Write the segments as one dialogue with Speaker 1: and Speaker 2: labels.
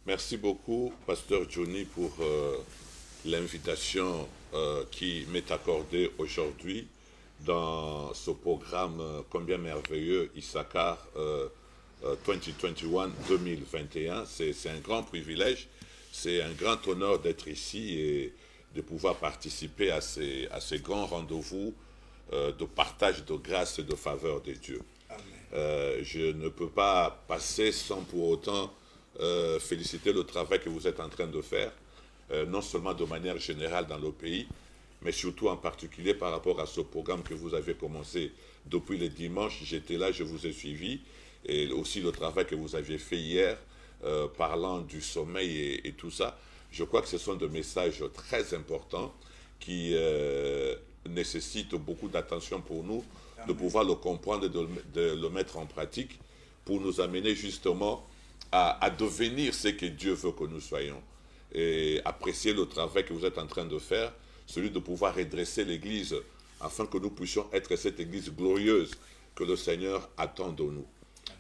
Speaker 1: Merci beaucoup, Pasteur Johnny, pour l'invitation qui m'est accordée aujourd'hui dans ce programme combien merveilleux, Issachar 2021-2021. C'est un grand privilège, c'est un grand honneur d'être ici et de pouvoir participer à ces grands rendez-vous de partage de grâce et de faveur de Dieu. Je ne peux pas passer sans pour autant féliciter le travail que vous êtes en train de faire, non seulement de manière générale dans le pays, mais surtout en particulier par rapport à ce programme que vous avez commencé depuis le dimanche. J'étais là, je vous ai suivi, et aussi le travail que vous aviez fait hier, parlant du sommeil et tout ça. Je crois que ce sont des messages très importants qui nécessitent beaucoup d'attention pour nous, de pouvoir le comprendre et de le mettre en pratique pour nous amener justement à devenir ce que Dieu veut que nous soyons. Et apprécier le travail que vous êtes en train de faire, celui de pouvoir redresser l'Église afin que nous puissions être cette Église glorieuse que le Seigneur attend de nous.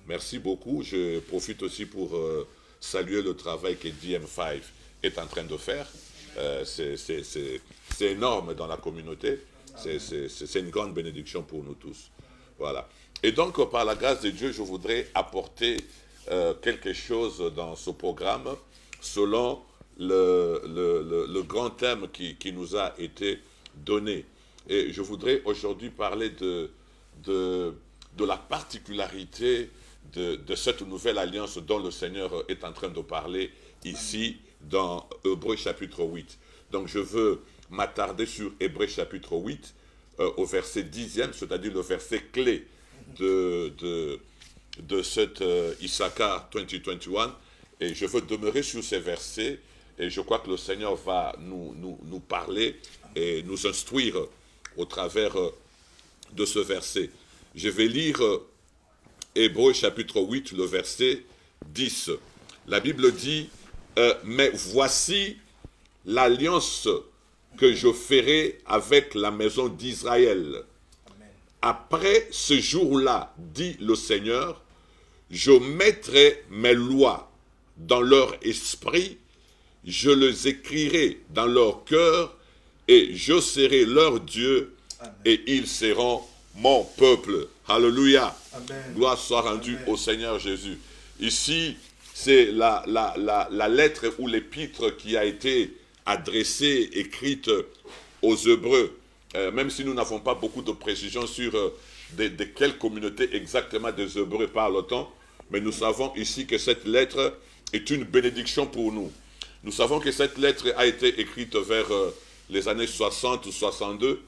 Speaker 1: Merci beaucoup. Je profite aussi pour saluer le travail que DM5 est en train de faire. C'est énorme dans la communauté. C'est une grande bénédiction pour nous tous. Voilà. Et donc, par la grâce de Dieu, je voudrais apporter quelque chose dans ce programme selon le grand thème qui nous a été donné. Et je voudrais aujourd'hui parler de la particularité de cette nouvelle alliance dont le Seigneur est en train de parler ici dans Hébreux chapitre 8. Donc je veux m'attarder sur Hébreux chapitre 8 au verset 10e, c'est-à-dire le verset clé de cette Issachar 2021, et je veux demeurer sur ces versets, et je crois que le Seigneur va nous parler et nous instruire au travers de ce verset. Je vais lire Hébreux chapitre 8, le verset 10. La Bible dit « Mais voici l'alliance que je ferai avec la maison d'Israël. Après ce jour-là, dit le Seigneur, je mettrai mes lois dans leur esprit, je les écrirai dans leur cœur, et je serai leur Dieu, et ils seront mon peuple. » Alléluia. Amen. Gloire soit rendue au Seigneur Jésus. Ici, c'est la lettre ou l'épître qui a été adressée, écrite aux Hébreux. Même si nous n'avons pas beaucoup de précisions sur de quelle communauté exactement des Hébreux parle-t-on, mais nous savons ici que cette lettre est une bénédiction pour nous. Nous savons que cette lettre a été écrite vers les années 60 ou 62.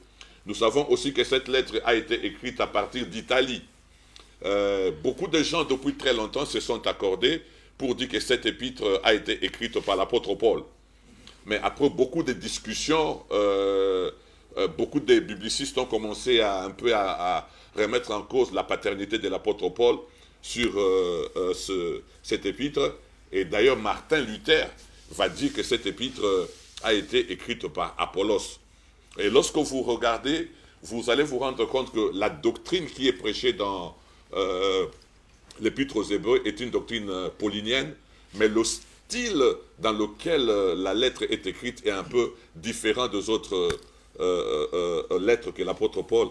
Speaker 1: Nous savons aussi que cette lettre a été écrite à partir d'Italie. Beaucoup de gens depuis très longtemps se sont accordés pour dire que cette épître a été écrite par l'apôtre Paul. Mais après beaucoup de discussions, beaucoup de biblicistes ont commencé à remettre en cause la paternité de l'apôtre Paul sur cette épître. Et d'ailleurs, Martin Luther va dire que cette épître a été écrite par Apollos. Et lorsque vous regardez, vous allez vous rendre compte que la doctrine qui est prêchée dans l'épître aux Hébreux est une doctrine paulinienne, mais le style dans lequel la lettre est écrite est un peu différent des autres lettres que l'apôtre Paul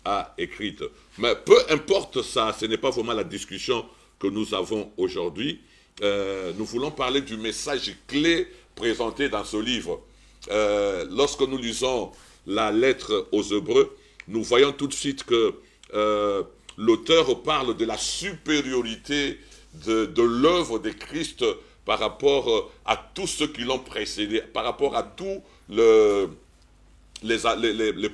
Speaker 1: a écrites. Mais peu importe ça, ce n'est pas vraiment la discussion que nous avons aujourd'hui. Nous voulons parler du message clé présenté dans ce livre. Lorsque nous lisons la lettre aux Hébreux, nous voyons tout de suite que l'auteur parle de la supériorité de l'œuvre de Christ par rapport à tous ceux qui l'ont précédé, par rapport à tous les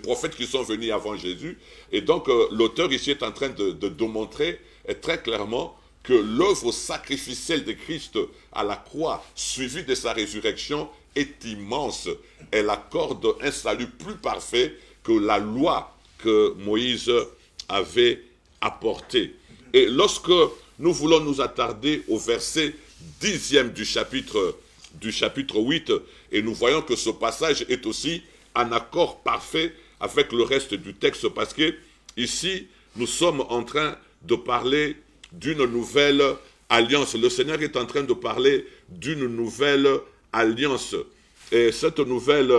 Speaker 1: prophètes qui sont venus avant Jésus. Et donc l'auteur ici est en train de démontrer très clairement que l'œuvre sacrificielle de Christ à la croix, suivie de sa résurrection, est immense. Elle accorde un salut plus parfait que la loi que Moïse avait apportée. Et lorsque nous voulons nous attarder au verset 10e du chapitre 8, et nous voyons que ce passage est aussi en accord parfait avec le reste du texte, parce que ici, nous sommes en train de parler d'une nouvelle alliance. Le Seigneur est en train de parler d'une nouvelle alliance. Et cette nouvelle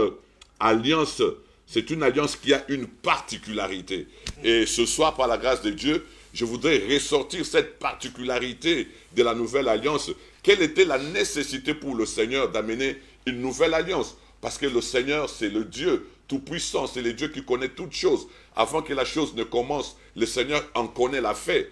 Speaker 1: alliance, c'est une alliance qui a une particularité. Et ce soir, par la grâce de Dieu, je voudrais ressortir cette particularité de la nouvelle alliance. Quelle était la nécessité pour le Seigneur d'amener une nouvelle alliance? Parce que le Seigneur, c'est le Dieu tout-puissant, c'est le Dieu qui connaît toutes choses. Avant que la chose ne commence, le Seigneur en connaît la fin.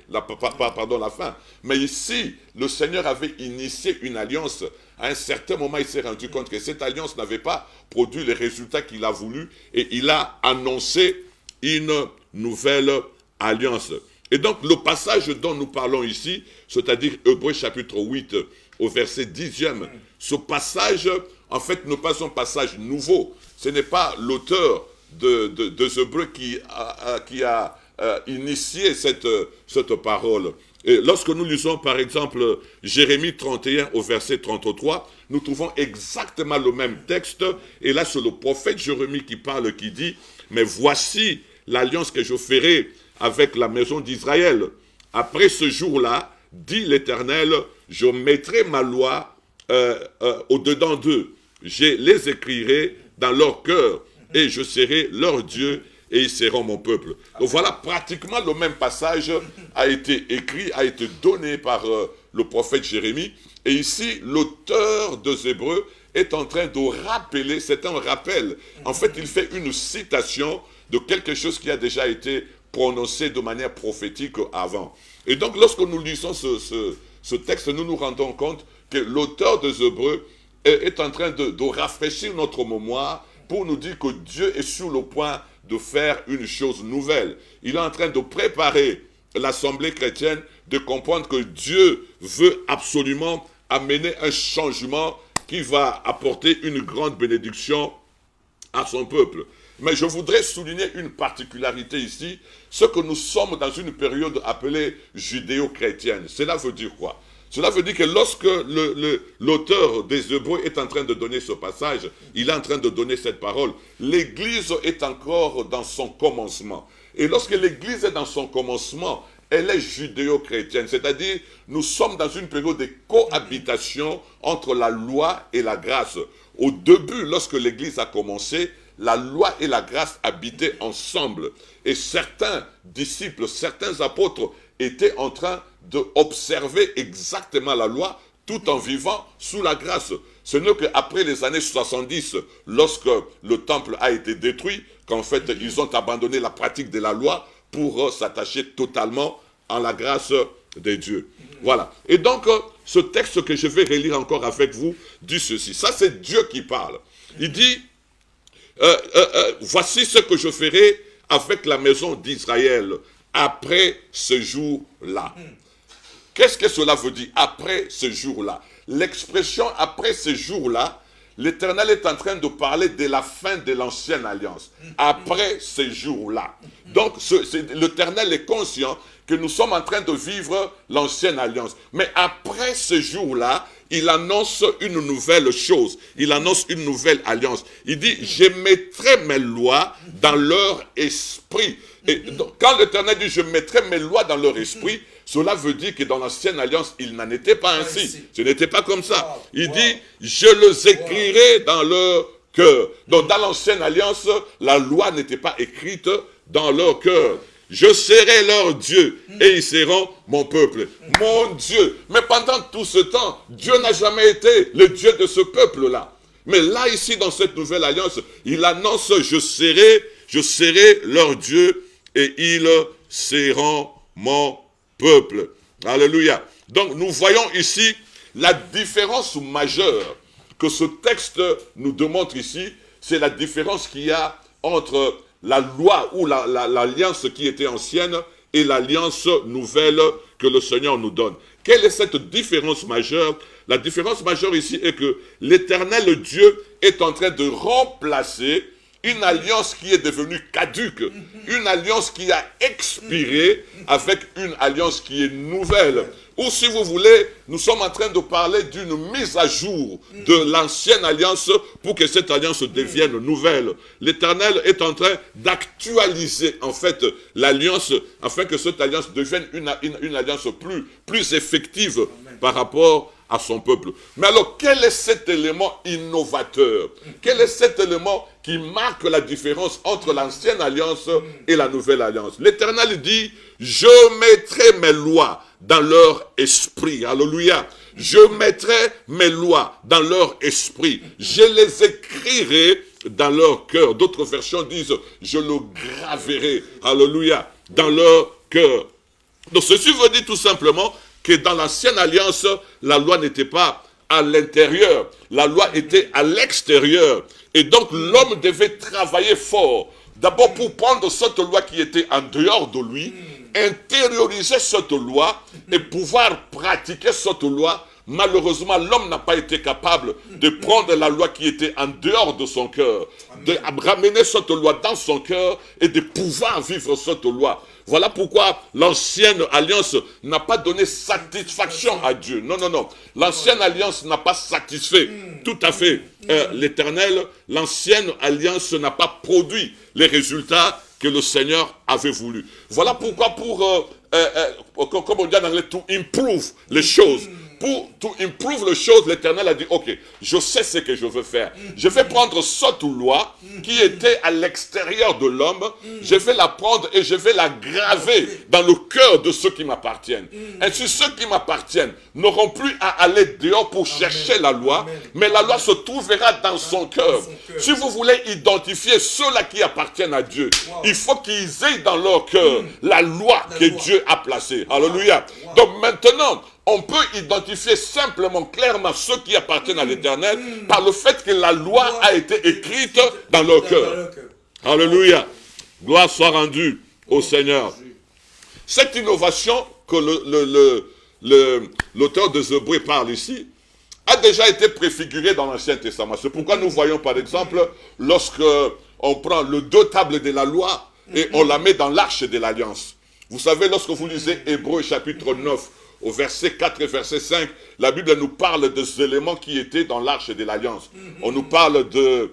Speaker 1: Mais ici, le Seigneur avait initié une alliance. À un certain moment, il s'est rendu compte que cette alliance n'avait pas produit les résultats qu'il a voulu et il a annoncé une nouvelle alliance. Et donc, le passage dont nous parlons ici, c'est-à-dire Hébreux chapitre 8 au verset 10e, ce passage, en fait, n'est pas un passage nouveau. Ce n'est pas l'auteur de Hébreux qui a initié cette parole. Et lorsque nous lisons, par exemple, Jérémie 31 au verset 33, nous trouvons exactement le même texte. Et là, c'est le prophète Jérémie qui parle, qui dit « Mais voici l'alliance que je ferai avec la maison d'Israël. Après ce jour-là, dit l'Éternel, je mettrai ma loi au-dedans d'eux. Je les écrirai dans leur cœur et je serai leur Dieu et ils seront mon peuple. » Donc voilà, pratiquement le même passage a été écrit, a été donné par le prophète Jérémie. Et ici, l'auteur des Hébreux est en train de rappeler, c'est un rappel. En fait, il fait une citation de quelque chose qui a déjà été prononcé de manière prophétique avant. Et donc, lorsque nous lisons ce texte, nous nous rendons compte que l'auteur des Hébreux est en train de rafraîchir notre mémoire pour nous dire que Dieu est sur le point de faire une chose nouvelle. Il est en train de préparer l'assemblée chrétienne de comprendre que Dieu veut absolument amener un changement qui va apporter une grande bénédiction à son peuple. Mais je voudrais souligner une particularité ici, ce que nous sommes dans une période appelée judéo-chrétienne. Cela veut dire quoi? Cela veut dire que lorsque l'auteur des Hébreux est en train de donner ce passage, il est en train de donner cette parole, l'Église est encore dans son commencement. Et lorsque l'Église est dans son commencement, elle est judéo-chrétienne, c'est-à-dire nous sommes dans une période de cohabitation entre la loi et la grâce. Au début, lorsque l'Église a commencé, la loi et la grâce habitaient ensemble. Et certains disciples, certains apôtres étaient en train d'observer exactement la loi tout en vivant sous la grâce. Ce n'est qu'après les années 70, lorsque le temple a été détruit, qu'en fait ils ont abandonné la pratique de la loi pour s'attacher totalement à la grâce de Dieu. Voilà. Et donc, ce texte que je vais relire encore avec vous dit ceci. Ça, c'est Dieu qui parle. Il dit, voici ce que je ferai avec la maison d'Israël après ce jour-là. Qu'est-ce que cela veut dire, après ce jour-là? L'expression après ce jour-là, l'Éternel est en train de parler de la fin de l'ancienne alliance. Après ce jour-là. Donc, l'Éternel est conscient que nous sommes en train de vivre l'ancienne alliance. Mais après ce jour-là, il annonce une nouvelle chose. Il annonce une nouvelle alliance. Il dit, je mettrai mes lois dans leur esprit. Et donc, quand l'Éternel dit, je mettrai mes lois dans leur esprit, cela veut dire que dans l'ancienne alliance, il n'en était pas ainsi. Ce n'était pas comme ça. Il dit, je les écrirai dans leur cœur. Donc, dans l'ancienne alliance, la loi n'était pas écrite dans leur cœur. Je serai leur Dieu et ils seront mon peuple. Mon Dieu. Mais pendant tout ce temps, Dieu n'a jamais été le Dieu de ce peuple-là. Mais là, ici, dans cette nouvelle alliance, il annonce, je serai leur Dieu et ils seront mon peuple. Alléluia. Donc, nous voyons ici la différence majeure que ce texte nous démontre ici. C'est la différence qu'il y a entre la loi ou l'alliance qui était ancienne et l'alliance nouvelle que le Seigneur nous donne. Quelle est cette différence majeure? La différence majeure ici est que l'Éternel Dieu est en train de remplacer une alliance qui est devenue caduque, une alliance qui a expiré avec une alliance qui est nouvelle. Ou si vous voulez, nous sommes en train de parler d'une mise à jour de l'ancienne alliance pour que cette alliance devienne nouvelle. L'Éternel est en train d'actualiser en fait l'alliance afin que cette alliance devienne une alliance plus effective par rapport à son peuple. Mais alors, quel est cet élément innovateur? Quel est cet élément qui marque la différence entre l'ancienne alliance et la nouvelle alliance? L'Éternel dit, je mettrai mes lois dans leur esprit. Alléluia. Je mettrai mes lois dans leur esprit. Je les écrirai dans leur cœur. D'autres versions disent, je le graverai. Alléluia. Dans leur cœur. Donc ceci veut dire tout simplement que dans l'ancienne alliance, la loi n'était pas à l'intérieur, la loi était à l'extérieur. Et donc l'homme devait travailler fort. D'abord pour prendre cette loi qui était en dehors de lui, intérioriser cette loi et pouvoir pratiquer cette loi. Malheureusement, l'homme n'a pas été capable de prendre la loi qui était en dehors de son cœur, de ramener cette loi dans son cœur et de pouvoir vivre cette loi. Voilà pourquoi l'ancienne alliance n'a pas donné satisfaction à Dieu. Non, non, non. L'ancienne alliance n'a pas satisfait tout à fait l'Éternel. L'ancienne alliance n'a pas produit les résultats que le Seigneur avait voulu. Voilà pourquoi comme on dit en anglais, to improve les choses. Pour to improve les choses, l'Éternel a dit, ok, je sais ce que je veux faire. Je vais prendre cette loi qui était à l'extérieur de l'homme, je vais la prendre et je vais la graver dans le cœur de ceux qui m'appartiennent. Ainsi, ceux qui m'appartiennent n'auront plus à aller dehors pour chercher la loi, mais la loi se trouvera dans son cœur. Si vous voulez identifier ceux-là qui appartiennent à Dieu, il faut qu'ils aient dans leur cœur la loi que Dieu a placée. Alléluia. Donc maintenant, on peut identifier simplement, clairement ceux qui appartiennent à l'Éternel par le fait que la loi a été écrite dans leur cœur. Alléluia. Gloire soit rendue au Seigneur. Cette innovation que l'auteur des Hébreux parle ici a déjà été préfigurée dans l'Ancien Testament. C'est pourquoi nous voyons par exemple, lorsque on prend le deux tables de la loi et on la met dans l'arche de l'Alliance. Vous savez, lorsque vous lisez Hébreux chapitre 9, au verset 4 et verset 5, la Bible nous parle des éléments qui étaient dans l'arche de l'Alliance. On nous parle de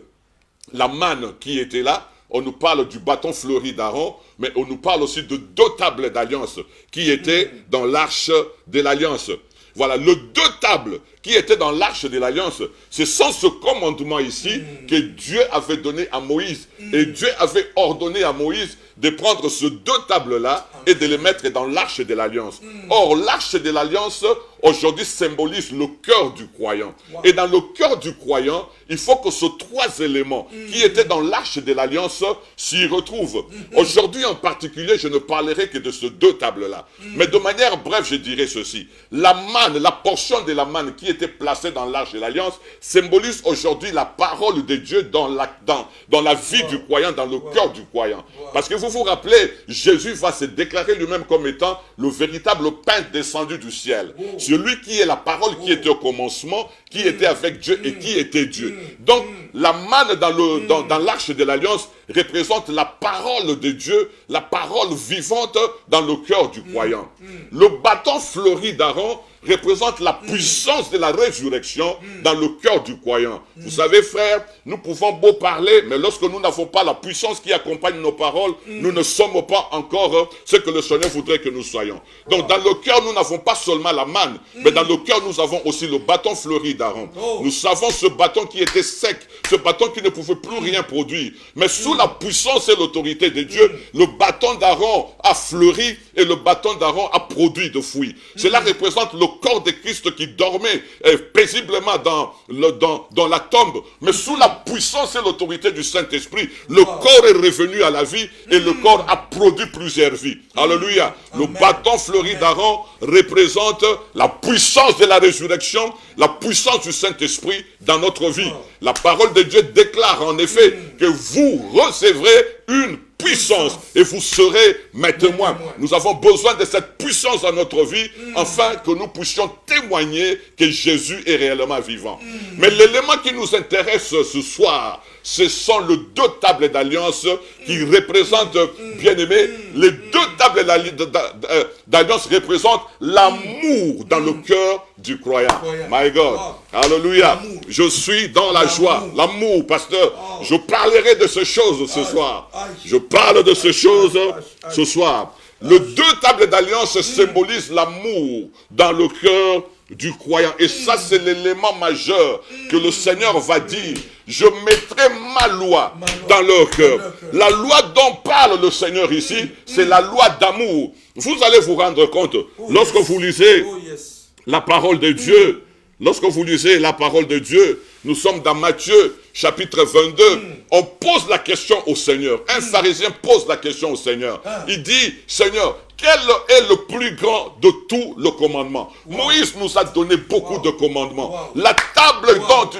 Speaker 1: la manne qui était là, on nous parle du bâton fleuri d'Aaron, mais on nous parle aussi de deux tables d'alliance qui étaient dans l'arche de l'Alliance. Voilà, les deux tables qui étaient dans l'arche de l'Alliance, ce sont ce commandement ici que Dieu avait donné à Moïse. Et Dieu avait ordonné à Moïse de prendre ces deux tables-là et de les mettre dans l'arche de l'Alliance. Or, l'arche de l'Alliance, aujourd'hui, symbolise le cœur du croyant. Et dans le cœur du croyant, il faut que ces trois éléments qui étaient dans l'arche de l'Alliance s'y retrouvent. Aujourd'hui, en particulier, je ne parlerai que de ces deux tables-là. Mais de manière brève, je dirais ceci. La manne, la portion de la manne qui était placée dans l'arche de l'Alliance, symbolise aujourd'hui la parole de Dieu dans la vie du croyant, dans le cœur du croyant. Parce que vous vous rappelez, Jésus va se déclarer lui-même comme étant le véritable pain descendu du ciel. Celui qui est la parole qui était au commencement, qui était avec Dieu et qui était Dieu. Donc, la manne dans l'arche de l'Alliance représente la parole de Dieu, la parole vivante dans le cœur du croyant. Le bâton fleuri d'Aaron représente la puissance de la résurrection dans le cœur du croyant. Vous savez, frères, nous pouvons beau parler, mais lorsque nous n'avons pas la puissance qui accompagne nos paroles, nous ne sommes pas encore ce que le Seigneur voudrait que nous soyons. Donc, dans le cœur, nous n'avons pas seulement la manne, mais dans le cœur, nous avons aussi le bâton fleuri d'Aaron. Nous savons ce bâton qui était sec, ce bâton qui ne pouvait plus rien produire. Mais sous la puissance et l'autorité de Dieu, le bâton d'Aaron a fleuri et le bâton d'Aaron a produit de fruits. Cela représente le corps de Christ qui dormait paisiblement dans la tombe. Mais sous la puissance et l'autorité du Saint-Esprit, le corps est revenu à la vie et le corps a produit plusieurs vies. Alléluia. Le bâton fleuri d'Aaron représente la puissance de la résurrection, la puissance du Saint-Esprit dans notre vie. La parole de Dieu déclare en effet que vous recevrez une puissance et vous serez mes témoins. Nous avons besoin de cette puissance dans notre vie afin que nous puissions témoigner que Jésus est réellement vivant. Mais l'élément qui nous intéresse ce soir, ce sont les deux tables d'alliance qui représentent, bien aimés, les deux tables d'alliance représentent l'amour dans le cœur du croyant. My God. Alléluia. Je suis dans la joie. L'amour, pasteur. Je parlerai de ces choses ce soir. Je parle de ces choses ce soir. Les deux tables d'alliance symbolisent l'amour dans le cœur du croyant. Et ça, c'est l'élément majeur que le Seigneur va dire. Je mettrai ma loi dans leur cœur. La loi dont parle le Seigneur ici, c'est la loi d'amour. Vous allez vous rendre compte, lorsque vous lisez la parole de Dieu, lorsque vous lisez la parole de Dieu, nous sommes dans Matthieu, chapitre 22, on pose la question au Seigneur. Un pharisien pose la question au Seigneur. Il dit, Seigneur, quel est le plus grand de tous les commandements? Moïse nous a donné beaucoup de commandements. La table dont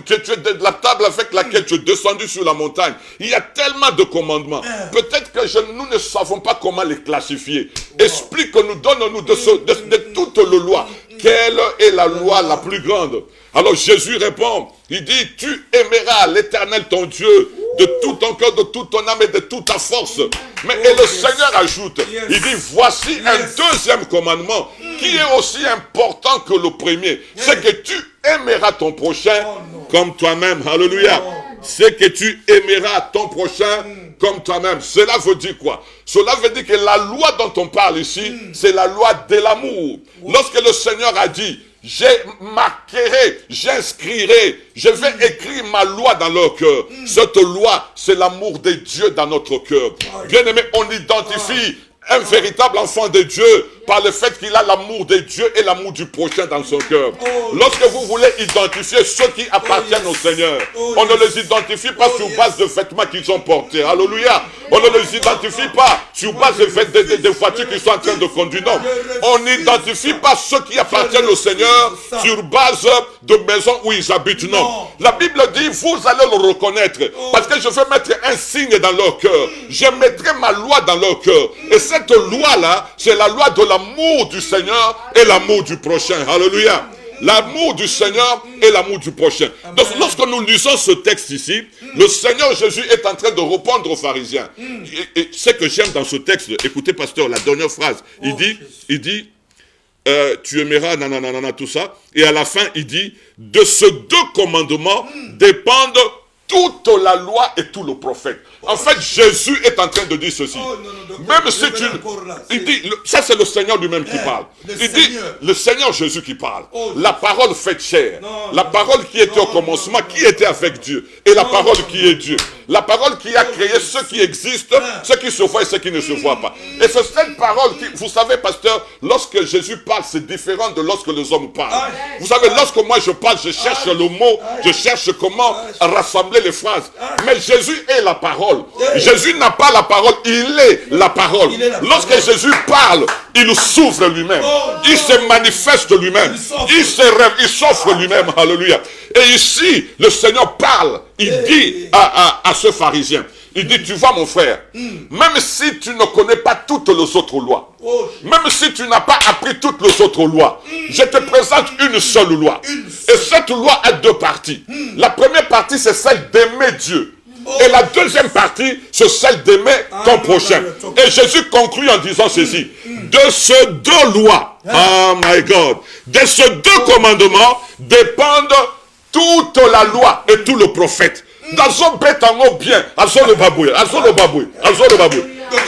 Speaker 1: la table avec laquelle tu es descendu sur la montagne, il y a tellement de commandements. Peut-être que nous ne savons pas comment les classifier. Explique-nous, donne-nous de toutes les lois. Quelle est la loi la plus grande? Alors Jésus répond, il dit, tu aimeras l'Éternel ton Dieu de tout ton cœur, de toute ton âme et de toute ta force. Et le Seigneur ajoute, il dit, voici un deuxième commandement qui est aussi important que le premier. C'est que tu aimeras ton prochain comme toi-même. Alléluia. C'est que tu aimeras ton prochain comme toi-même. Cela veut dire quoi? Cela veut dire que la loi dont on parle ici, c'est la loi de l'amour. Lorsque le Seigneur a dit, marquerai, j'inscrirai, je vais écrire ma loi dans leur cœur. Cette loi, c'est l'amour de Dieu dans notre cœur. Bien aimé, on identifie un véritable enfant de Dieu par le fait qu'il a l'amour de Dieu et l'amour du prochain dans son cœur. Lorsque vous voulez identifier ceux qui appartiennent au Seigneur, on ne les identifie pas sur base de vêtements qu'ils ont portés. Alléluia. On ne les identifie pas sur base de voitures qu'ils sont en train de conduire. Non. On n'identifie pas ceux qui appartiennent au Seigneur sur base de maisons où ils habitent. Non. La Bible dit, vous allez le reconnaître parce que je vais mettre un signe dans leur cœur. Je mettrai ma loi dans leur cœur. Et cette loi-là, c'est la loi de l'amour du Seigneur et l'amour du prochain. Alléluia. L'amour du Seigneur et l'amour du prochain. Donc, lorsque nous lisons ce texte ici, le Seigneur Jésus est en train de répondre aux pharisiens. Et ce que j'aime dans ce texte, écoutez, pasteur, la dernière phrase, il dit, tu aimeras, nanana, tout ça. Et à la fin, il dit, de ces deux commandements dépendent toute la loi et tout le prophète. En fait, Jésus est en train de dire ceci. Même si tu... Il dit, ça c'est le Seigneur lui-même qui parle. Il dit, le Seigneur Jésus qui parle. La parole faite chair. La parole qui était au commencement, qui était avec Dieu. Et la parole qui est Dieu. La parole qui a créé ce qui existe, ce qui se voit et ce qui ne se voit pas. Et c'est cette parole qui... Vous savez, pasteur, lorsque Jésus parle, c'est différent de lorsque les hommes parlent. Vous savez, lorsque moi je parle, je cherche le mot, je cherche comment rassembler les phrases. Mais Jésus est la parole. Jésus n'a pas la parole, il est la parole. Lorsque Jésus parle, il s'ouvre lui-même. Il se manifeste lui-même. Il se rêve, il s'offre lui-même. Alléluia. Et ici, le Seigneur parle. Il dit à ce pharisien, il dit, tu vois mon frère, même si tu ne connais pas toutes les autres lois, même si tu n'as pas appris toutes les autres lois, je te présente une seule loi. Et cette loi a deux parties. La première partie, c'est celle d'aimer Dieu. Et la deuxième partie, c'est celle d'aimer ton prochain. Et Jésus conclut en disant ceci. De ces deux lois, oh my God, de ces deux commandements dépendent toute la loi et tout le prophète. Dans un bête en haut bien, azo le baboué.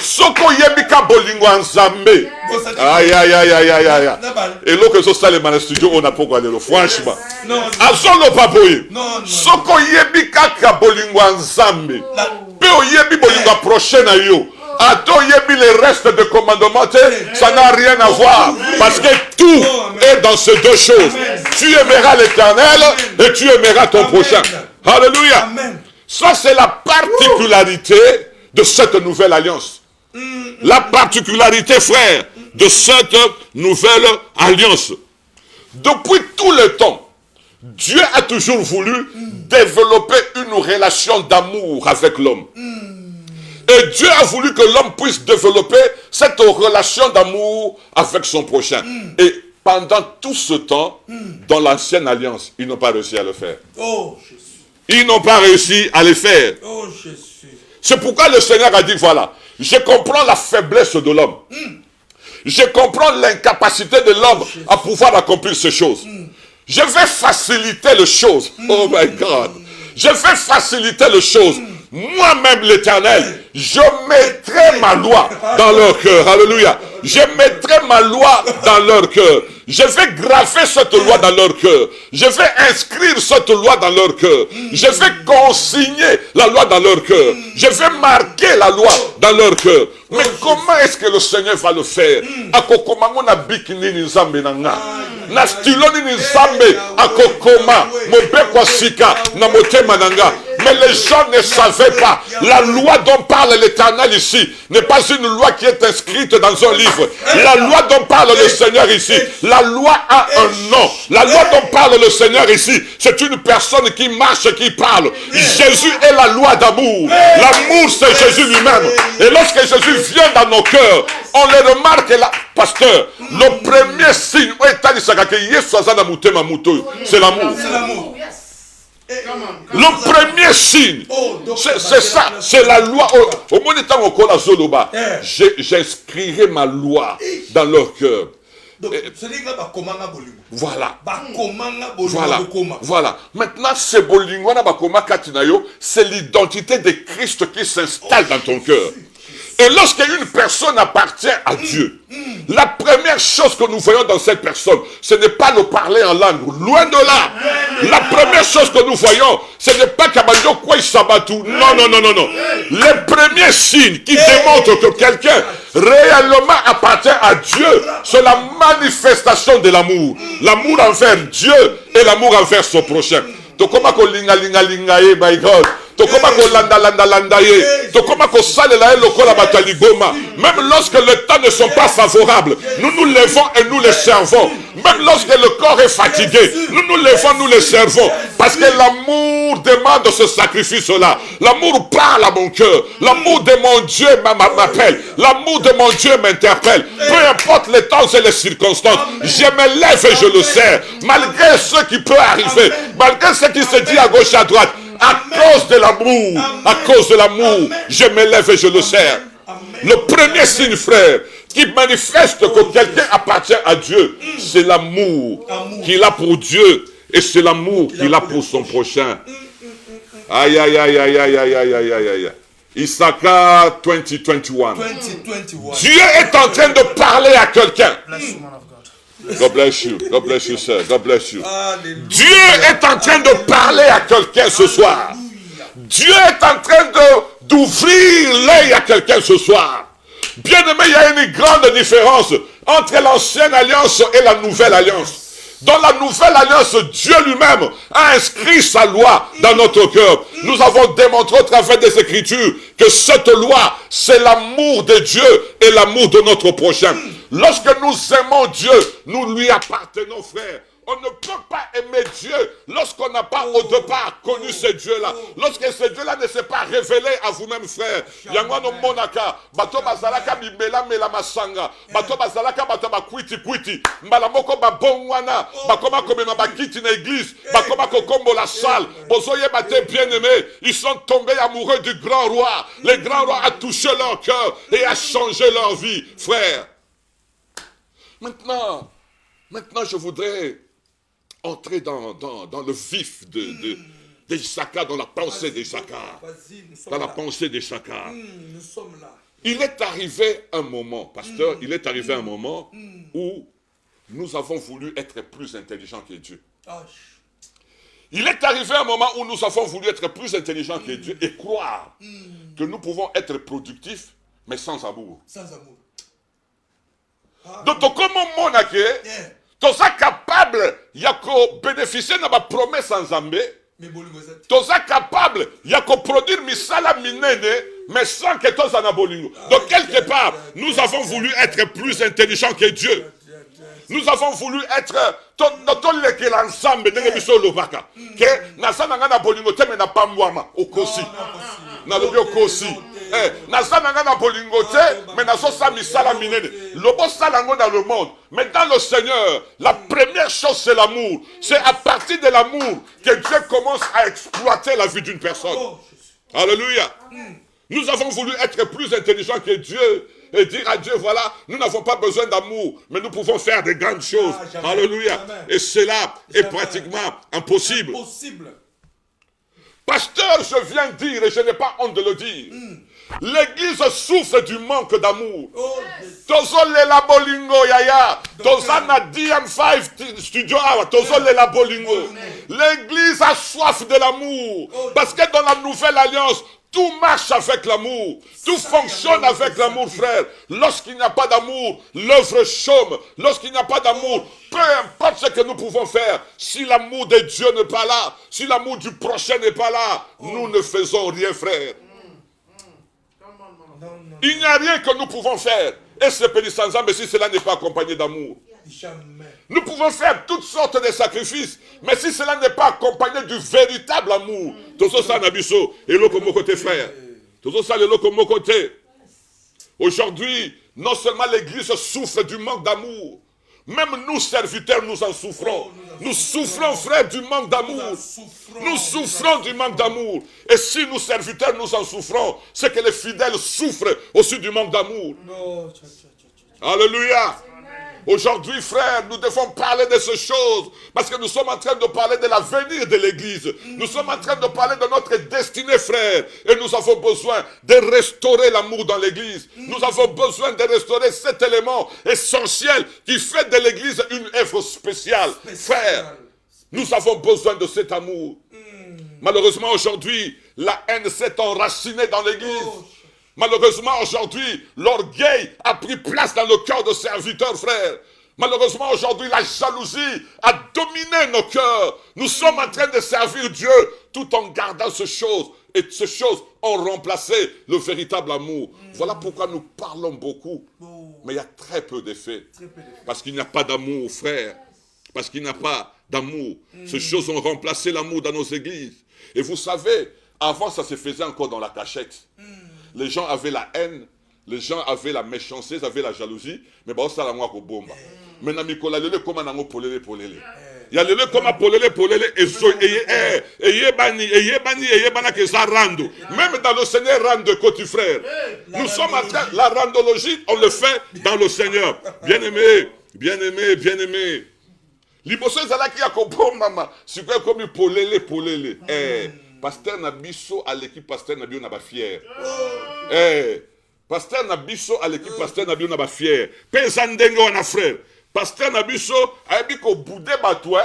Speaker 1: Soko yebika bolingo nzambe. Aïe. Et là que ça ça les man studio on a pas quoi le franchement. Azo le baboué. Soko yebika ka bolingo nzambe. Pe oyebi bolingo prochain na yo. Ato yebi les restes de commandements, ça n'a rien à voir. Parce que tout est dans ces deux choses. Tu aimeras l'Éternel et tu aimeras ton prochain. Alléluia. Ça, c'est la particularité de cette nouvelle alliance. La particularité, frère, de cette nouvelle alliance. Depuis tout le temps, Dieu a toujours voulu développer une relation d'amour avec l'homme. Et Dieu a voulu que l'homme puisse développer cette relation d'amour avec son prochain. Et pendant tout ce temps, dans l'ancienne alliance, ils n'ont pas réussi à le faire. Ils n'ont pas réussi à le faire. C'est pourquoi le Seigneur a dit, voilà, je comprends la faiblesse de l'homme. Je comprends l'incapacité de l'homme à pouvoir accomplir ces choses. Je vais faciliter les choses. Oh my God. Je vais faciliter les choses. Moi-même, l'Éternel, Je mettrai ma loi dans leur cœur. Alléluia. Je mettrai ma loi dans leur cœur. Je vais graver cette loi dans leur cœur. Je vais inscrire cette loi dans leur cœur. Je vais consigner la loi dans leur cœur. Je vais marquer la loi dans leur cœur. Mais comment est-ce que le Seigneur va le faire? Akokomango na bikini ni nzambe na nga. Na stiloni ni nzambe akokoma. Mobekwa sika na motema na nga. Mais les gens ne savaient pas. La loi dont parle l'Éternel ici n'est pas une loi qui est inscrite dans un livre. La loi dont parle le Seigneur ici, la loi a un nom. La loi dont parle le Seigneur ici, c'est une personne qui marche, qui parle. Jésus est la loi d'amour. L'amour, c'est Jésus lui-même. Et lorsque Jésus vient dans nos cœurs, on le remarque là. Pasteur, le premier signe, c'est l'amour. Le premier signe, c'est ça, c'est la loi. Au moment où j'inscrirai ma loi dans leur cœur. Voilà. Voilà. Maintenant, c'est l'identité de Christ qui s'installe dans ton cœur. Et lorsqu'une personne appartient à Dieu, la première chose que nous voyons dans cette personne, ce n'est pas le parler en langue. Loin de là. La première chose que nous voyons, ce n'est pas qu'Abandio quoi il s'abattu. Non. Les premiers signes qui démontrent que quelqu'un réellement appartient à Dieu, c'est la manifestation de l'amour. L'amour envers Dieu et l'amour envers son prochain. Donc comment qu'on linga, my God. Même lorsque les temps ne sont pas favorables, nous nous levons et nous les servons. Même lorsque le corps est fatigué, nous nous levons, nous les servons. Parce que l'amour demande ce sacrifice-là. L'amour parle à mon cœur. L'amour de mon Dieu m'appelle. L'amour de mon Dieu m'interpelle. Peu importe les temps et les circonstances, je me lève et je le sers. Malgré ce qui peut arriver, malgré ce qui se dit à gauche, à droite, à cause de l'amour, je me lève et je le sers. Le premier signe, frère, qui manifeste que quelqu'un appartient à Dieu, c'est l'amour qu'il a pour Dieu et c'est l'amour qu'il a pour son prochain. Aïe. Issachar 20:21. Dieu est en train de parler à quelqu'un. God bless you. God bless you, sir. God bless you. Dieu est en train de parler à quelqu'un ce soir. Dieu est en train d'ouvrir l'œil à quelqu'un ce soir. Bien aimé, il y a une grande différence entre l'ancienne alliance et la nouvelle alliance. Dans la nouvelle alliance, Dieu lui-même a inscrit sa loi dans notre cœur. Nous avons démontré au travers des Écritures que cette loi, c'est l'amour de Dieu et l'amour de notre prochain. Lorsque nous aimons Dieu, nous lui appartenons, frère. On ne peut pas aimer Dieu lorsqu'on n'a pas au départ connu ce Dieu-là. Lorsque ce Dieu-là ne s'est pas révélé à vous-même, frère. Yangono monaka, bato bazalaka bimela mela masanga, bato bazalaka bato ba kwiti, malamoko ba bongwana, bakoma komema bakiti na église, bakoma kokombo la salle. Bozoye bate bien-aimé, ils sont tombés amoureux du grand roi. Le grand roi a touché leur cœur et a changé leur vie, frère. Maintenant, je voudrais entrer dans le vif d'Issachar, dans la pensée d'Issachar. Dans la pensée d'Issachar. Il est arrivé un moment, pasteur, il est arrivé un moment où nous avons voulu être plus intelligents que Dieu. Il est arrivé un moment où nous avons voulu être plus intelligents que Dieu et croire que nous pouvons être productifs, mais sans amour. Donc, comment mon aké, tu es capable de bénéficier de la promesse en Zambé, tu es capable de produire misala minene, mais sans que tu sois en bolingo. Donc, quelque part, nous avons voulu être plus intelligents que Dieu. Nous avons voulu être l'ensemble de l'émission Lobaka. Que Nasa Nangana Bolingo te mais n'a pas moi au Kosi. N'a le bio Kosi. Nasa Nangana Bolingo te mais n'a pas misala minene. Lobo salango dans le monde. Mais dans le Seigneur, la première chose c'est l'amour. C'est à partir de l'amour que Dieu commence à exploiter la vie d'une personne. Alléluia. Nous avons voulu être plus intelligents que Dieu. Et dire à Dieu, voilà, nous n'avons pas besoin d'amour, mais nous pouvons faire de grandes choses. Alléluia. Et cela est pratiquement impossible. Pasteur, je viens dire, et je n'ai pas honte de le dire, L'église souffre du manque d'amour. Tozo lela bolingo yaya. Toza na DM5 studio awa. Tozo lela bolingo. L'église a soif de l'amour. Parce que dans la nouvelle alliance, tout marche avec l'amour. Tout fonctionne avec l'amour, frère. Lorsqu'il n'y a pas d'amour, l'œuvre chôme. Lorsqu'il n'y a pas d'amour, peu importe ce que nous pouvons faire, si l'amour de Dieu n'est pas là, si l'amour du prochain n'est pas là, nous ne faisons rien, frère. Il n'y a rien que nous pouvons faire. Et ce pays sans âme, si cela n'est pas accompagné d'amour. Nous pouvons faire toutes sortes de sacrifices, mais si cela n'est pas accompagné du véritable amour, tout ça n'a biso, et l'autre comme côté frère. Tout ça, l'autre comme côté. Aujourd'hui, non seulement l'église souffre du manque d'amour, même nous, serviteurs, nous en souffrons. Nous souffrons, frère, du manque d'amour. Nous souffrons du manque d'amour. Et si nous, serviteurs, nous en souffrons, c'est que les fidèles souffrent aussi du manque d'amour. Alléluia. Aujourd'hui, frère, nous devons parler de ces choses parce que nous sommes en train de parler de l'avenir de l'église. Nous sommes en train de parler de notre destinée, frère. Et nous avons besoin de restaurer l'amour dans l'église. Nous avons besoin de restaurer cet élément essentiel qui fait de l'église une œuvre spéciale. Frère, nous avons besoin de cet amour. Malheureusement, aujourd'hui, la haine s'est enracinée dans l'église. Malheureusement, aujourd'hui, l'orgueil a pris place dans le cœur de serviteurs, frères. Malheureusement, aujourd'hui, la jalousie a dominé nos cœurs. Nous sommes en train de servir Dieu tout en gardant ces choses. Et ces choses ont remplacé le véritable amour. Voilà pourquoi nous parlons beaucoup. Mais il y a très peu d'effets. Parce qu'il n'y a pas d'amour, frère. Parce qu'il n'y a pas d'amour. Ces choses ont remplacé l'amour dans nos églises. Et vous savez, avant, ça se faisait encore dans la cachette. Les gens avaient la haine, les gens avaient la méchanceté, ils avaient la jalousie, mais bon, ça la moi ko bomba. Maintenant, Mikola, lele koma nango polele. Il y a lele koma polele, eye bana que ça rando. Même dans le Seigneur rando côté frère. Nous sommes en train, la randologie, on le fait dans le Seigneur. Bien-aimé, bien-aimé, bien-aimé. Liboso zalaki ya ko bomba, c'est quoi comme polele. Pasteur Nabiso à l'équipe Pasteur Nabio n'a pas fier. Pasteur Nabiso à l'équipe Pasteur Nabio n'a pas fier. Pezandengo on a frère. Pasteur Nabiso a dit qu'on boudait batoué.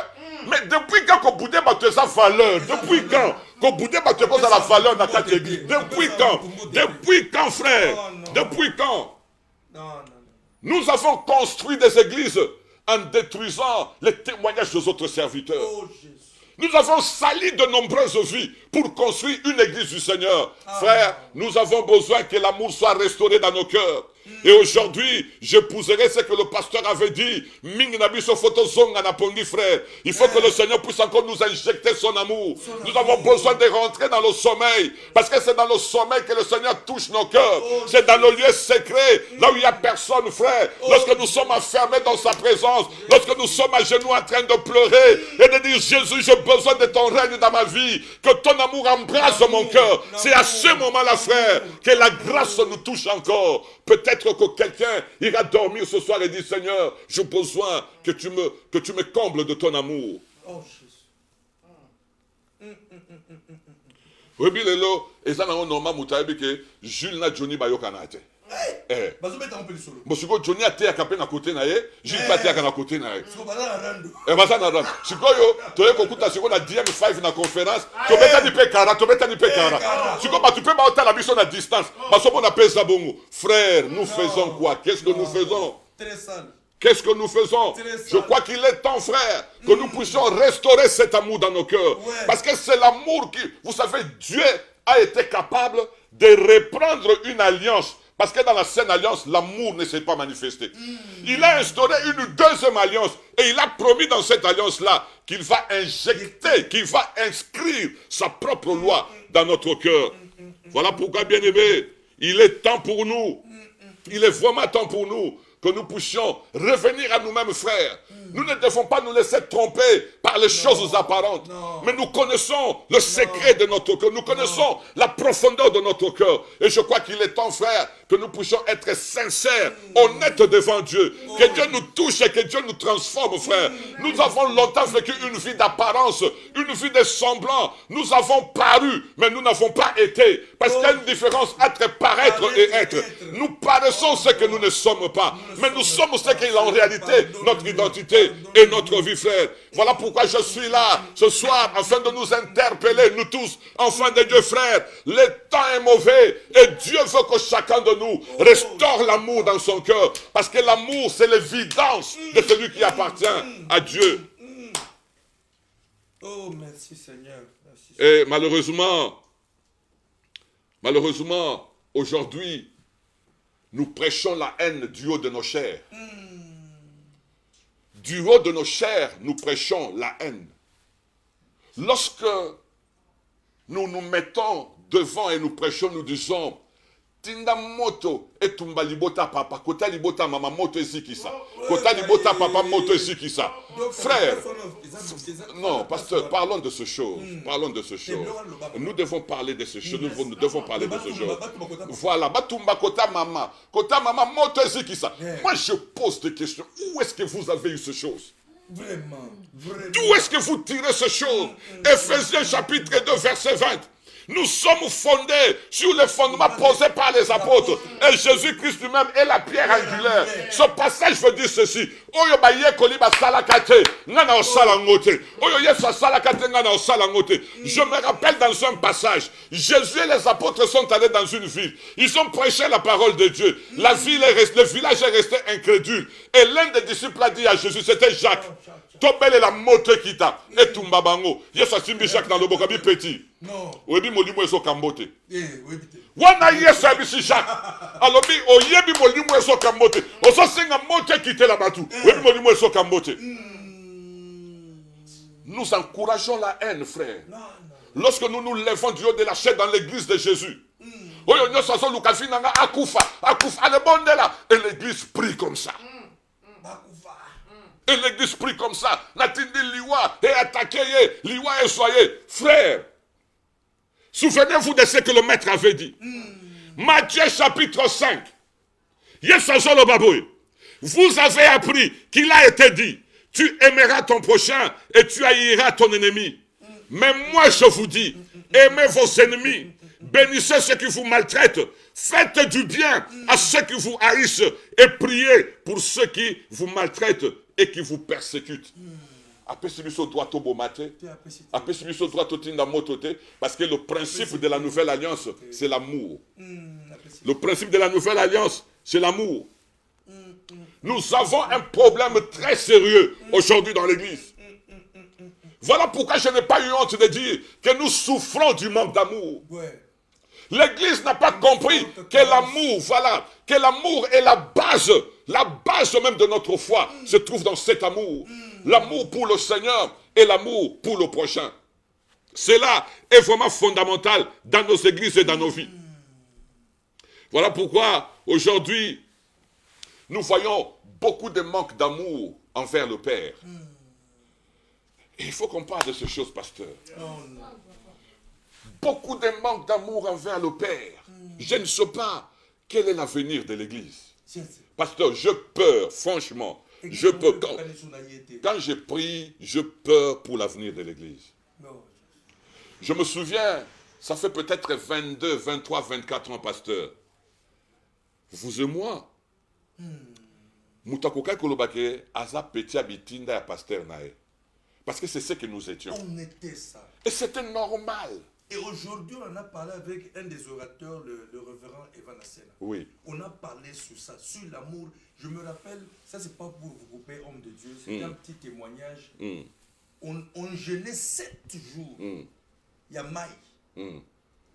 Speaker 1: Mais depuis quand qu'on boudait batoué sa valeur? Depuis quand qu'on boudait batoué ça la valeur dans cette église? Depuis quand? Depuis quand, frère? Depuis quand? Nous avons construit des églises en détruisant les témoignages des autres serviteurs. Nous avons sali de nombreuses vies pour construire une église du Seigneur. Frère, nous avons besoin que l'amour soit restauré dans nos cœurs. Et aujourd'hui, j'épouserai ce que le pasteur avait dit. Frère. Il faut que le Seigneur puisse encore nous injecter son amour. Nous avons besoin de rentrer dans le sommeil. Parce que c'est dans le sommeil que le Seigneur touche nos cœurs. C'est dans le lieu secret, là où il n'y a personne, frère. Lorsque nous sommes enfermés dans sa présence, lorsque nous sommes à genoux en train de pleurer et de dire, Jésus, j'ai besoin de ton règne dans ma vie. Que ton amour embrasse mon cœur. C'est à ce moment-là, frère, que la grâce nous touche encore. Peut-être que quelqu'un ira dormir ce soir et dit, Seigneur, j'ai besoin que tu me combles de ton amour. Oui, Lelo, et ça, on a dit que Jules n'a Johnny Bayokanate. Monsieur Johnny a été à capé à côté na ye, Jules pas été à côté na ye. Et bah ça n'a rien. Si quoi yo, tu es écouté à ce qu'on a DM5 na conférence, tu peux ni pécara, tu peux ni pécara. Si quoi tu peux pas ôter la mission à distance, parce qu'on appelle ça bon. Frère, nous faisons quoi? Qu'est-ce que nous faisons? Très sale. Qu'est-ce que nous faisons? Je crois qu'il est temps, frère, que nous puissions restaurer cet amour dans nos cœurs. Parce que c'est l'amour qui, vous savez, Dieu a été capable de reprendre une alliance. Parce que dans la Sainte Alliance, l'amour ne s'est pas manifesté. Il a instauré une deuxième alliance. Et il a promis dans cette alliance-là qu'il va injecter, qu'il va inscrire sa propre loi dans notre cœur. Voilà pourquoi, bien-aimés, il est temps pour nous. Il est vraiment temps pour nous que nous puissions revenir à nous-mêmes, frères. Nous ne devons pas nous laisser tromper par les choses apparentes. Mais nous connaissons le secret de notre cœur. Nous connaissons la profondeur de notre cœur. Et je crois qu'il est temps, frère, que nous puissions être sincères, honnêtes devant Dieu. Que Dieu nous touche et que Dieu nous transforme, frère. Nous avons longtemps vécu une vie d'apparence, une vie de semblant. Nous avons paru, mais nous n'avons pas été. Parce qu'il y a une différence entre paraître et être. Nous paraissons ce que nous ne sommes pas. Mais nous sommes ce qu'il est en réalité, notre identité et notre vie, frère. Voilà pourquoi je suis là ce soir, afin de nous interpeller, nous tous, enfants de Dieu, frère. Le temps est mauvais et Dieu veut que chacun de nous restaure l'amour dans son cœur. Parce que l'amour, c'est l'évidence de celui qui appartient à Dieu.
Speaker 2: Oh, merci Seigneur. Merci,
Speaker 1: Et
Speaker 2: Seigneur.
Speaker 1: malheureusement, aujourd'hui, nous prêchons la haine du haut de nos chairs. Du haut de nos chairs, nous prêchons la haine. Lorsque nous nous mettons devant et nous prêchons, nous disons Tinda moto etumba libota papa, kota libota mama moto esikisa. Kota libota papa moto esikisa. Frère, non, pasteur, parlons de ce chose. Parlons de ce chose. Nous devons parler de ce chose. Nous devons parler de ce chose. Voilà, batumba kota mama moto esikisa. Moi, je pose des questions. Où est-ce que vous avez eu ces choses?
Speaker 2: Vraiment.
Speaker 1: D'où est-ce que vous tirez ces choses? Ephésiens chapitre 2, verset 20. Nous sommes fondés sur les fondements posés par les apôtres. Et Jésus-Christ lui-même est la pierre angulaire. Ce passage veut dire ceci. Je me rappelle dans un passage, Jésus et les apôtres sont allés dans une ville. Ils ont prêché la parole de Dieu. Le village est resté incrédule. Et l'un des disciples a dit à Jésus, c'était Jacques. Tobel est la moto qui t'a. Et Tumbabango. Yes, a Simbi Jacques dans le bokabi petit.
Speaker 2: Non.
Speaker 1: Oyebi molimo eso kambote.
Speaker 2: Oui, putain.
Speaker 1: Wana yes abisi Jacques. Alors bi oyebi molimo eso kambote. Oso singa moto quitter la batu. Oyebi molimo eso kambote. Nous encourageons la haine, frère. Lorsque nous nous levons du haut de la chaise dans l'église de Jésus. Oyo nyoso aso lukafi nanga akufa ale bondela. Et l'église prie comme ça. Et l'église prie comme ça. Natindi liwa et attaqué liwa et soyez. Frère, souvenez-vous de ce que le maître avait dit. Matthieu chapitre 5. Vous avez appris qu'il a été dit, tu aimeras ton prochain et tu haïras ton ennemi. Mais moi je vous dis, aimez vos ennemis, bénissez ceux qui vous maltraitent, faites du bien à ceux qui vous haïssent et priez pour ceux qui vous maltraitent et qui vous persécutent. Parce que le principe de la nouvelle alliance, c'est l'amour. Le principe de la nouvelle alliance, c'est l'amour. Nous avons un problème très sérieux aujourd'hui dans l'église. Voilà pourquoi je n'ai pas eu honte de dire que nous souffrons du manque d'amour. L'église n'a pas compris que l'amour, voilà, que l'amour est la base même de notre foi se trouve dans cet amour. L'amour pour le Seigneur et l'amour pour le prochain. Cela est vraiment fondamental dans nos églises et dans nos vies. Voilà pourquoi aujourd'hui, nous voyons beaucoup de manque d'amour envers le Père. Et il faut qu'on parle de ces choses, pasteur. Beaucoup de manque d'amour envers le Père. Je ne sais pas quel est l'avenir de l'église. Pasteur, je peur, franchement. Je peux. Quand je prie, je peur pour l'avenir de l'église. Je me souviens, ça fait peut-être 22, 23, 24 ans, pasteur. Vous et moi. Mutakoka kolobake aza petit abitinda ya pasteur nae. Parce que c'est ce que nous étions.
Speaker 2: On était ça.
Speaker 1: Et c'était normal.
Speaker 2: Et aujourd'hui, on en a parlé avec un des orateurs, le révérend Evan Assena.
Speaker 1: Oui.
Speaker 2: On a parlé sur ça, sur l'amour. Je me rappelle, ça c'est pas pour vous couper, homme de Dieu, c'est un petit témoignage. On jeûnait 7 jours. Il y a Maï,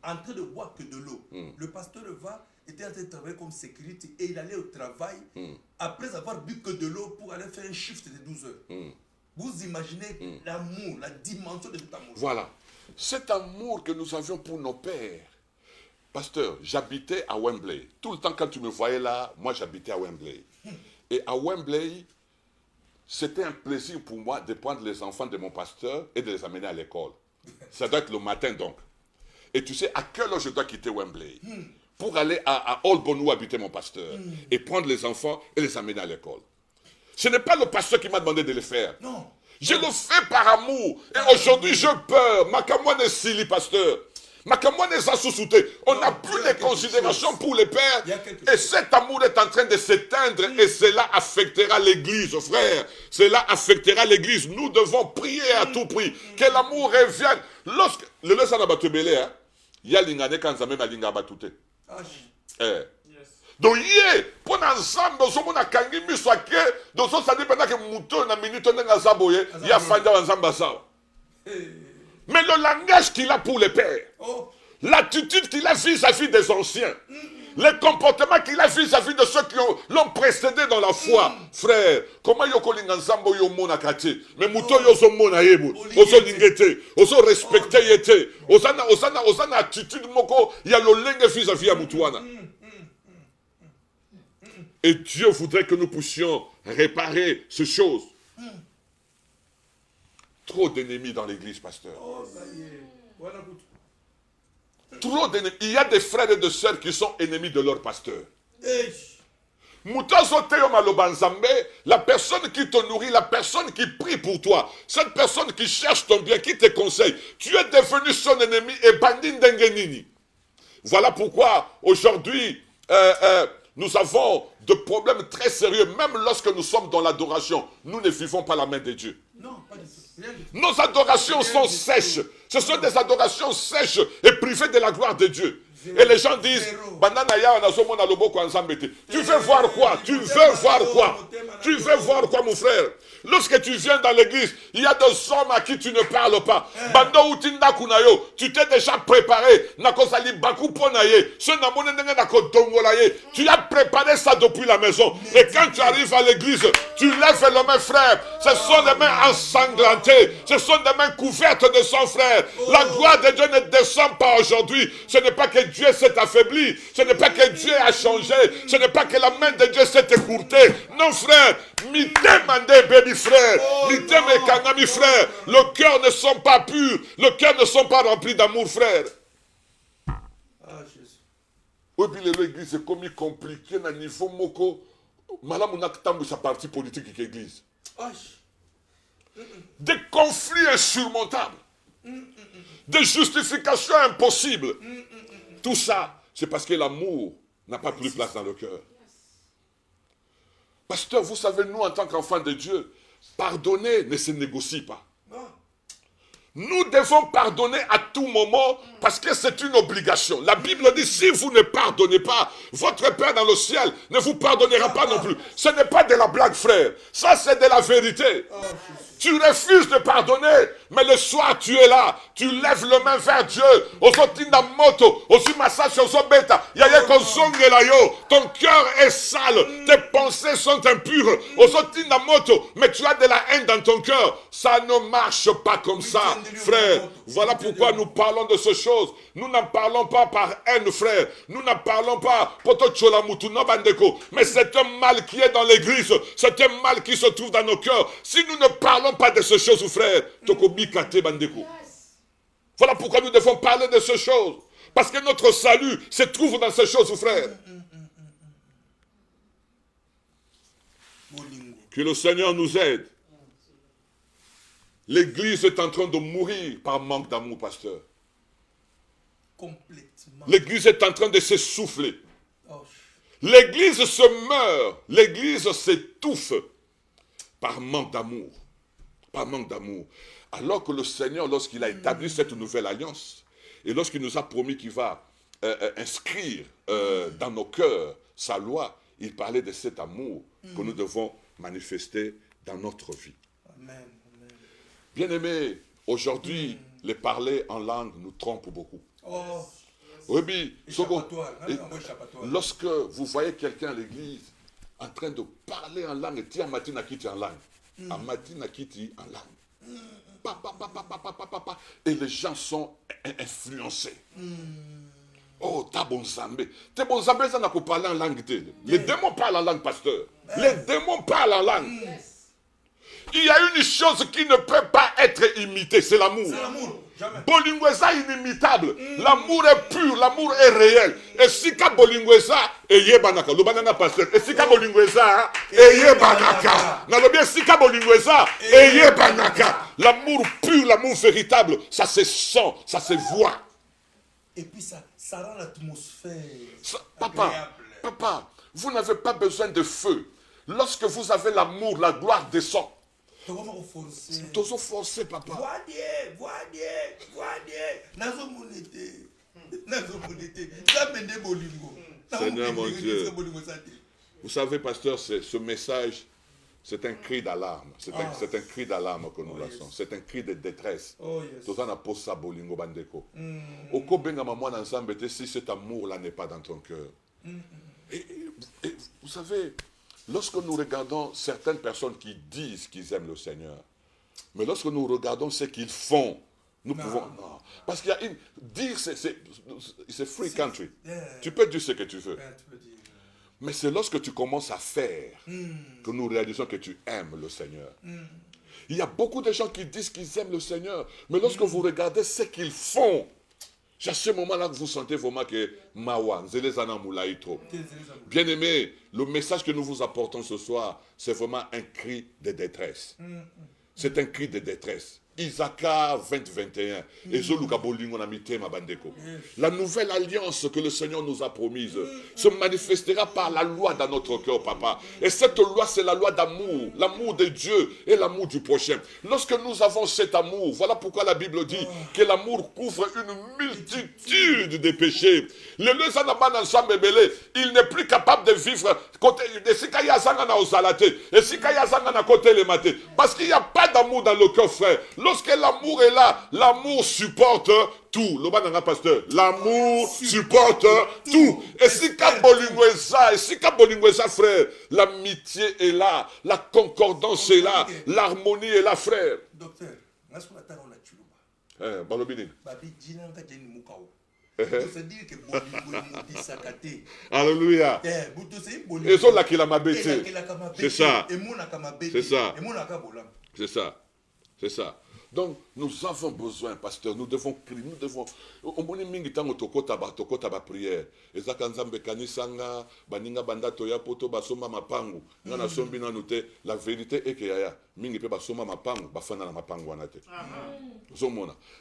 Speaker 2: en train de boire que de l'eau. Le pasteur va, était en train de travailler comme sécurité et il allait au travail après avoir bu que de l'eau pour aller faire un shift de 12 heures. Vous imaginez l'amour, la dimension de cet amour.
Speaker 1: Voilà. Cet amour que nous avions pour nos pères. Pasteur, j'habitais à Wembley. Tout le temps quand tu me voyais là, moi j'habitais à Wembley. Et à Wembley, c'était un plaisir pour moi de prendre les enfants de mon pasteur et de les amener à l'école. Ça doit être le matin donc. Et tu sais à quelle heure je dois quitter Wembley pour aller à Holborn où habitait mon pasteur et prendre les enfants et les amener à l'école. Ce n'est pas le pasteur qui m'a demandé de le faire.
Speaker 2: Non.
Speaker 1: Je le fais par amour. Et aujourd'hui, je peur. Makamouane Sili, pasteur. Makamouane Zassousouté. On n'a plus les considérations pour les pères. Et cet amour est en train de s'éteindre. Et cela affectera l'église, frère. Cela affectera l'église. Nous devons prier à tout prix. Que l'amour revienne. Lorsque le leçon a battu belé, il y a l'ingane quand ça même a l'inga batouté. Donc hier, pour ensemble, nous sommes à Kangi Miswake, nous sommes à dire que Mouton a minute n'a zaboye, il y a Fanda ensemble ça. Mais le langage qu'il a pour les pères, l'attitude qu'il a vis-à-vis des anciens, le comportement qu'il a vis-à-vis de ceux qui l'ont précédé dans la foi, frère, comment yoko linganzambo yo mona kati, mais Mouton yo so mona yebu, oso lingete, oso respecte yete, osana attitude moko, il y a le lingue vis-à-vis à Moutouana. Et Dieu voudrait que nous puissions réparer ces choses. Trop d'ennemis dans l'église, pasteur. Trop d'ennemis. Il y a des frères et des sœurs qui sont ennemis de leur pasteur. La personne qui te nourrit, la personne qui prie pour toi, cette personne qui cherche ton bien, qui te conseille, tu es devenu son ennemi et bandit d'Engenini. Voilà pourquoi aujourd'hui, nous avons de problèmes très sérieux, même lorsque nous sommes dans l'adoration. Nous ne vivons pas la main de Dieu.
Speaker 2: Non, pas du tout.
Speaker 1: Nos adorations sont sèches. Ce sont des adorations sèches et privées de la gloire de Dieu. Et les gens disent, tu veux voir quoi? Tu veux voir quoi? Tu veux voir quoi, mon frère? Lorsque tu viens dans l'église, il y a des hommes à qui tu ne parles pas. Tu t'es déjà préparé. Tu as préparé ça depuis la maison. Et quand tu arrives à l'église, tu lèves les mains, frère. Ce sont des mains ensanglantées. Ce sont des mains couvertes de sang, frère. La gloire de Dieu ne descend pas aujourd'hui. Ce n'est pas que Dieu s'est affaibli. Ce n'est pas que Dieu a changé. Ce n'est pas que la main de Dieu s'est écourtée. Non, frère. Baby frère. Frère. Le cœur ne sont pas purs. Le cœur ne sont pas remplis d'amour, frère. Oui, puis l'église c'est comme compliqué à niveau moko. Madame, on a que sa partie politique de l'église. Des conflits insurmontables. Des justifications impossibles. Tout ça, c'est parce que l'amour n'a pas plus place dans le cœur. Pasteur, vous savez, nous, en tant qu'enfants de Dieu, pardonner ne se négocie pas. Nous devons pardonner à tout moment parce que c'est une obligation. La Bible dit, si vous ne pardonnez pas, votre Père dans le ciel ne vous pardonnera pas non plus. Ce n'est pas de la blague, frère. Ça, c'est de la vérité. Tu refuses de pardonner, mais le soir, tu es là. Tu lèves le main vers Dieu. Ton cœur est sale. Tes pensées sont impures. Mais tu as de la haine dans ton cœur. Ça ne marche pas comme ça, frère. Voilà pourquoi nous parlons de ces choses. Nous n'en parlons pas par haine, frère. Nous n'en parlons pas. Mais c'est un mal qui est dans l'église. C'est un mal qui se trouve dans nos cœurs. Si nous ne parlons pas de ces choses, frère, voilà pourquoi nous devons parler de ces choses. Parce que notre salut se trouve dans ces choses, frère. Que le Seigneur nous aide. L'église est en train de mourir par manque d'amour, pasteur.
Speaker 2: Complètement.
Speaker 1: L'église est en train de s'essouffler. L'église se meurt. L'église s'étouffe par manque d'amour. Par manque d'amour. Alors que le Seigneur, lorsqu'il a établi cette nouvelle alliance, et lorsqu'il nous a promis qu'il va inscrire dans nos cœurs sa loi, il parlait de cet amour que nous devons manifester dans notre vie.
Speaker 2: Amen.
Speaker 1: Bien-aimés, aujourd'hui, les parler en langue nous trompe beaucoup. Oui, lorsque vous voyez quelqu'un à l'église en train de parler en langue, et Matina Kiti en langue, Matina Kiti en langue, et les gens sont influencés. Oh, Tabonzambé. Tabonzambé, ça n'a pas parlé en langue. Les démons parlent en langue, pasteur. Les démons parlent en langue. Il y a une chose qui ne peut pas être imitée, c'est l'amour.
Speaker 2: C'est l'amour. Jamais.
Speaker 1: Bolingweza inimitable. L'amour est pur, l'amour est réel. Et si ka Bolingweza, eye banaka. Le banana pasteur. Et si ka Bolingweza, eye banaka. Nalobi si ka Bolingweza, eye banaka. L'amour pur, l'amour véritable, ça se sent, ça se voit.
Speaker 2: Et puis ça rend l'atmosphère
Speaker 1: Papa,
Speaker 2: agréable.
Speaker 1: papa, vous n'avez pas besoin de feu. Lorsque vous avez l'amour, la gloire descend.
Speaker 2: Comment forcer?
Speaker 1: Toujours forcé, papa.
Speaker 2: Vois Dieu. Nazo monete. Zamende bolingo.
Speaker 1: Seigneur mon Dieu. Vous savez, pasteur, ce message, c'est un cri d'alarme. C'est un cri d'alarme que nous lançons. C'est un cri de détresse.
Speaker 2: Oh yes.
Speaker 1: Tout ça n'a pas ça, bolingo bandeko. Oko benga maman ensemble, si cet amour-là n'est pas dans ton cœur. Et vous savez, lorsque nous regardons certaines personnes qui disent qu'ils aiment le Seigneur, mais lorsque nous regardons ce qu'ils font, nous pouvons... Non. Parce qu'il y a une... Dire, c'est free country. Tu peux dire ce que tu veux. Mais c'est lorsque tu commences à faire que nous réalisons que tu aimes le Seigneur. Il y a beaucoup de gens qui disent qu'ils aiment le Seigneur, mais lorsque vous regardez ce qu'ils font, c'est à ce moment-là que vous sentez vraiment que Mawa, Zelezana Moulaïtro. Bien-aimés, le message que nous vous apportons ce soir, c'est vraiment un cri de détresse. C'est un cri de détresse. Isaka 20-21. La nouvelle alliance que le Seigneur nous a promise se manifestera par la loi dans notre cœur, papa. Et cette loi, c'est la loi d'amour. L'amour de Dieu et l'amour du prochain. Lorsque nous avons cet amour, voilà pourquoi la Bible dit que l'amour couvre une multitude de péchés. Il n'est plus capable de vivre parce qu'il n'y a pas d'amour dans le cœur, frère. Lorsque l'amour est là, l'amour supporte tout. Le banana pasteur, l'amour supporte tout. Et si Kabolingweza, frère, l'amitié est là, la concordance est là, l'harmonie est là, frère.
Speaker 2: Docteur,
Speaker 1: Balobini.
Speaker 2: C'est-à-dire que
Speaker 1: Alléluia. Et ça, là, qu'il a m'abêté. C'est ça. C'est ça. C'est ça. C'est ça. Donc, nous avons besoin, pasteur, nous devons prier, nous devons... prière. La vérité est que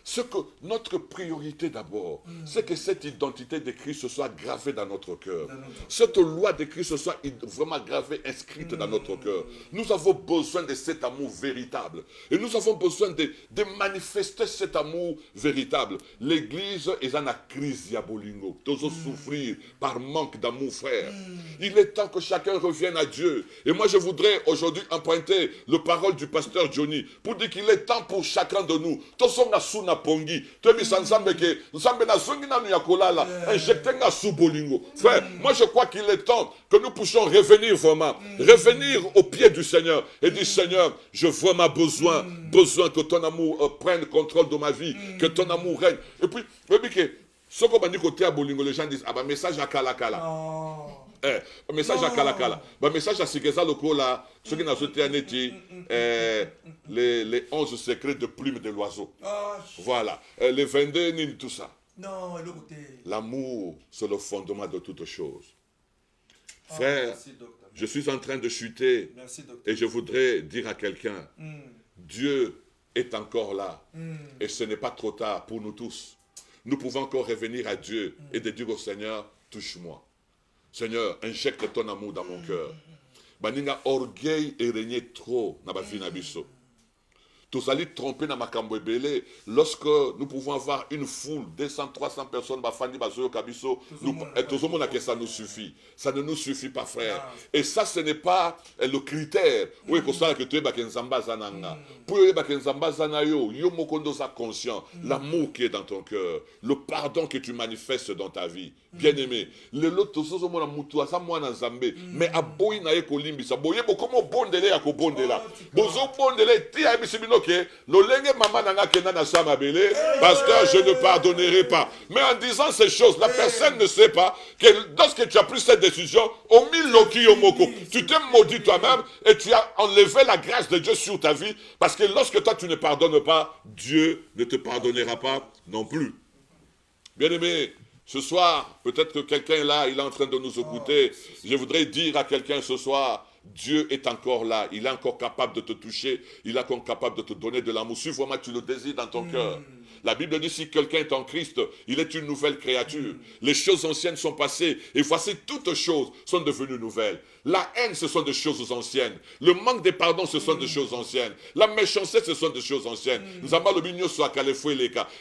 Speaker 1: ce que notre priorité d'abord, c'est que cette identité de Christ soit gravée dans notre cœur. Cette loi de Christ soit vraiment gravée, inscrite dans notre cœur. Nous avons besoin de cet amour véritable. Et nous avons besoin de manifester cet amour véritable. L'église est dans la crise diabolingo. Toujours souffrir par manque d'amour, frère. Il est temps que chacun revienne à Dieu. Et moi, je voudrais aujourd'hui emprunter le parole du pasteur Johnny pour dire qu'il est temps pour chacun de nous. Frère, moi je crois qu'il est temps que nous puissions revenir vraiment, revenir au pied du Seigneur et dire Seigneur, je vraiment besoin que ton amour prenne contrôle de ma vie, que ton amour règne. Et puis, ce qu'on m'a dit côté à Bolingo, les gens disent, ah bah message à Kalakala. Message à Kalakala. Bah message à Sigeza Loko là, ceux qui n'ont sauté en été, les 11 secrets de plumes de l'oiseau. Voilà. Les 22, tout ça.
Speaker 2: Non,
Speaker 1: l'amour, c'est le fondement de toute chose. Frère, merci, je suis en train de chuter.
Speaker 2: Merci,
Speaker 1: et je voudrais dire à quelqu'un, Dieu est encore là. Et ce n'est pas trop tard pour nous tous. Nous pouvons encore revenir à Dieu et de dire au Seigneur, touche-moi. Seigneur, injecte ton amour dans mon cœur. Baninga orgueil et régner trop na ba finabiso. Tous allez tromper dans ma cambouébélé. Lorsque nous pouvons avoir une foule, 200, 300 personnes, tout le monde que ça nous suffit. Ça ne nous suffit pas, frère. Et ça, ce n'est pas le critère. Oui, que ça, que tu es bakenzamba zananga. Pour que bakenzamba zanayo, yo mokondo sa conscient. L'amour qui est dans ton cœur, le pardon que tu manifestes dans ta vie. Bien-aimé, le lot tout ça mon mutu asa mwana nzambe, mais aboyi na ye kolimbi sa boye bo komo bondele ya ko bondela. Bozo bondele ti ya bisibino que l'olenge maman nanga kenana samabele, pasteur, je ne pardonnerai pas. Mais en disant ces choses, la personne ne sait pas que lorsque tu as pris cette décision, au miloki omoko, tu t'es maudit toi-même et tu as enlevé la grâce de Dieu sur ta vie, parce que lorsque toi tu ne pardonnes pas, Dieu ne te pardonnera pas non plus. Bien-aimé, ce soir, peut-être que quelqu'un est là, il est en train de nous écouter. Je voudrais dire à quelqu'un ce soir, Dieu est encore là, il est encore capable de te toucher, il est encore capable de te donner de l'amour. Si vraiment tu le désires dans ton cœur. La Bible dit, si quelqu'un est en Christ, il est une nouvelle créature. Les choses anciennes sont passées, et voici toutes choses sont devenues nouvelles. La haine, ce sont des choses anciennes. Le manque de pardon, ce sont des choses anciennes. La méchanceté, ce sont des choses anciennes. Nous avons le mignon sur la cas.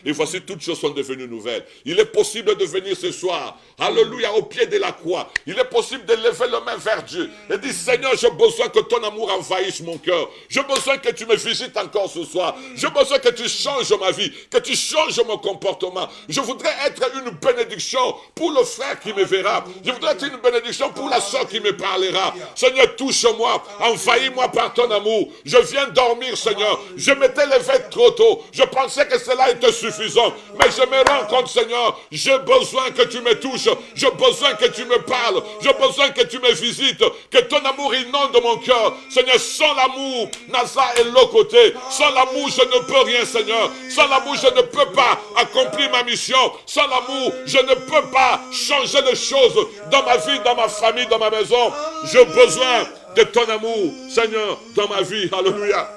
Speaker 1: Et voici toutes choses sont devenues nouvelles. Il est possible de venir ce soir, alléluia, au pied de la croix. Il est possible de lever les mains vers Dieu et dire, Seigneur, j'ai besoin que ton amour envahisse mon cœur. J'ai besoin que tu me visites encore ce soir. J'ai besoin que tu changes ma vie, que tu changes mon comportement. Je voudrais être une bénédiction pour le frère qui me verra. Je voudrais être une bénédiction pour la soeur qui me parlera. Seigneur, touche-moi, envahis-moi par ton amour. Je viens dormir, Seigneur. Je m'étais levé trop tôt. Je pensais que cela était suffisant. Mais je me rends compte, Seigneur, j'ai besoin que tu me touches. J'ai besoin que tu me parles. J'ai besoin que tu me visites. Que ton amour inonde mon cœur. Seigneur, sans l'amour, Naza est l'autre côté. Sans l'amour, je ne peux rien, Seigneur. Sans l'amour, je ne peux pas accomplir ma mission. Sans l'amour, je ne peux pas changer de choses dans ma vie, dans ma famille, dans ma maison. J'ai besoin de ton amour, Seigneur, dans ma vie. Alléluia.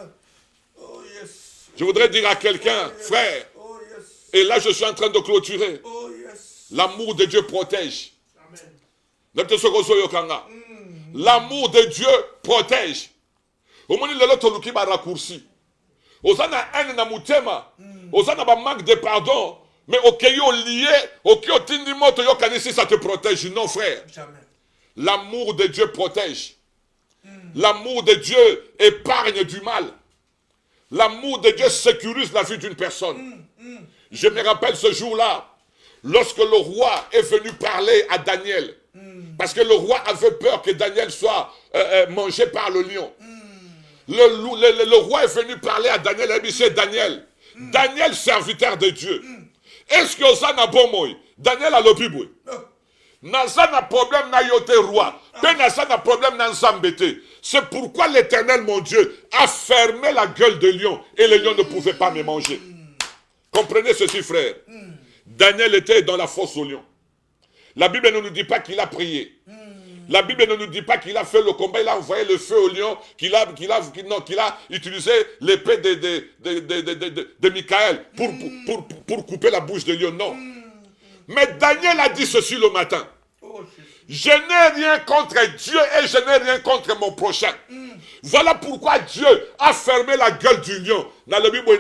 Speaker 1: Je voudrais dire à quelqu'un, frère, et là je suis en train de clôturer. L'amour de Dieu protège. L'amour de Dieu protège. Au moment où l'autre va raccourci. Osana haine na mutema. Osana ba manque de pardon. Mais au kayo lié, au kayo tindimoto yo kanisi, ça te protège. Non, frère. Jamais. L'amour de Dieu protège. L'amour de Dieu épargne du mal. L'amour de Dieu sécurise la vie d'une personne. Je me rappelle ce jour-là, lorsque le roi est venu parler à Daniel. Parce que le roi avait peur que Daniel soit mangé par le lion. Le roi est venu parler à Daniel et dit, c'est Daniel. Daniel, serviteur de Dieu. Est-ce que ça n'a bon mot? Daniel a le biboué. Naza n'a problème na yote roi. Naza n'a problème na nzambete. C'est pourquoi l'Éternel, mon Dieu, a fermé la gueule de lion et le lion ne pouvait pas me manger. Comprenez ceci, frère. Daniel était dans la fosse au lion. La Bible ne nous dit pas qu'il a prié. La Bible ne nous dit pas qu'il a fait le combat, il a envoyé le feu au lion, qu'il a utilisé l'épée de Michael pour couper la bouche de lion. Non. Mais Daniel a dit ceci le matin. Je n'ai rien contre Dieu et je n'ai rien contre mon prochain. Voilà pourquoi Dieu a fermé la gueule du lion. Dans le Bible,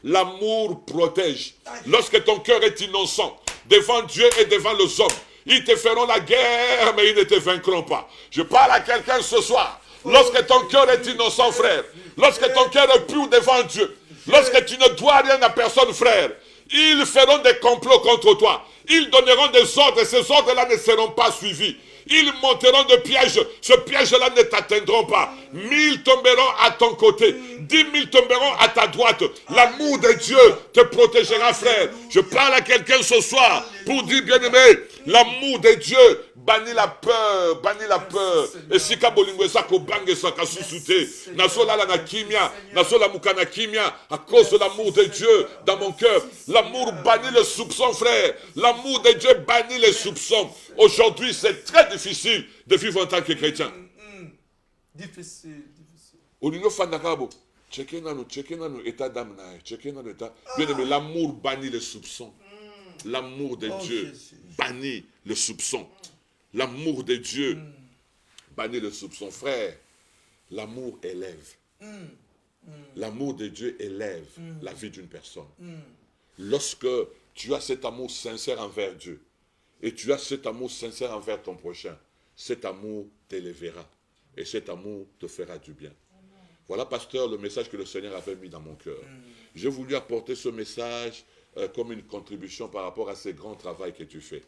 Speaker 1: l'amour protège. Lorsque ton cœur est innocent devant Dieu et devant les hommes, ils te feront la guerre, mais ils ne te vaincront pas. Je parle à quelqu'un ce soir. Lorsque ton cœur est innocent, frère, lorsque ton cœur est pur devant Dieu, lorsque tu ne dois rien à personne, frère, ils feront des complots contre toi. Ils donneront des ordres et ces ordres-là ne seront pas suivis. Ils monteront de pièges. Ce piège-là ne t'atteindront pas. 1000 tomberont à ton côté. 10 000 tomberont à ta droite. L'amour de Dieu te protégera, frère. Je parle à quelqu'un ce soir pour dire, bien-aimé, l'amour de Dieu bannit la peur, bannit la peur. Et si kabolingo sako bange saka susute, nasola la na kimia, nasola mukana kimia, à cause de l'amour de Dieu dans mon cœur. L'amour bannit le soupçon, frère. L'amour de Dieu bannit les soupçons. Aujourd'hui, c'est très difficile de vivre en tant que chrétien.
Speaker 2: Difficile.
Speaker 1: Olingo fandakabo, checker nano état d'âme, checker nano état. Bien aimé, l'amour bannit les soupçons. L'amour de Dieu bannit le soupçon. L'amour de Dieu bannit le soupçon. Frère, l'amour élève. L'amour de Dieu élève la vie d'une personne. Lorsque tu as cet amour sincère envers Dieu et tu as cet amour sincère envers ton prochain, cet amour t'élèvera et cet amour te fera du bien. Voilà, pasteur, le message que le Seigneur avait mis dans mon cœur. J'ai voulu apporter ce message comme une contribution par rapport à ce grand travail que tu fais.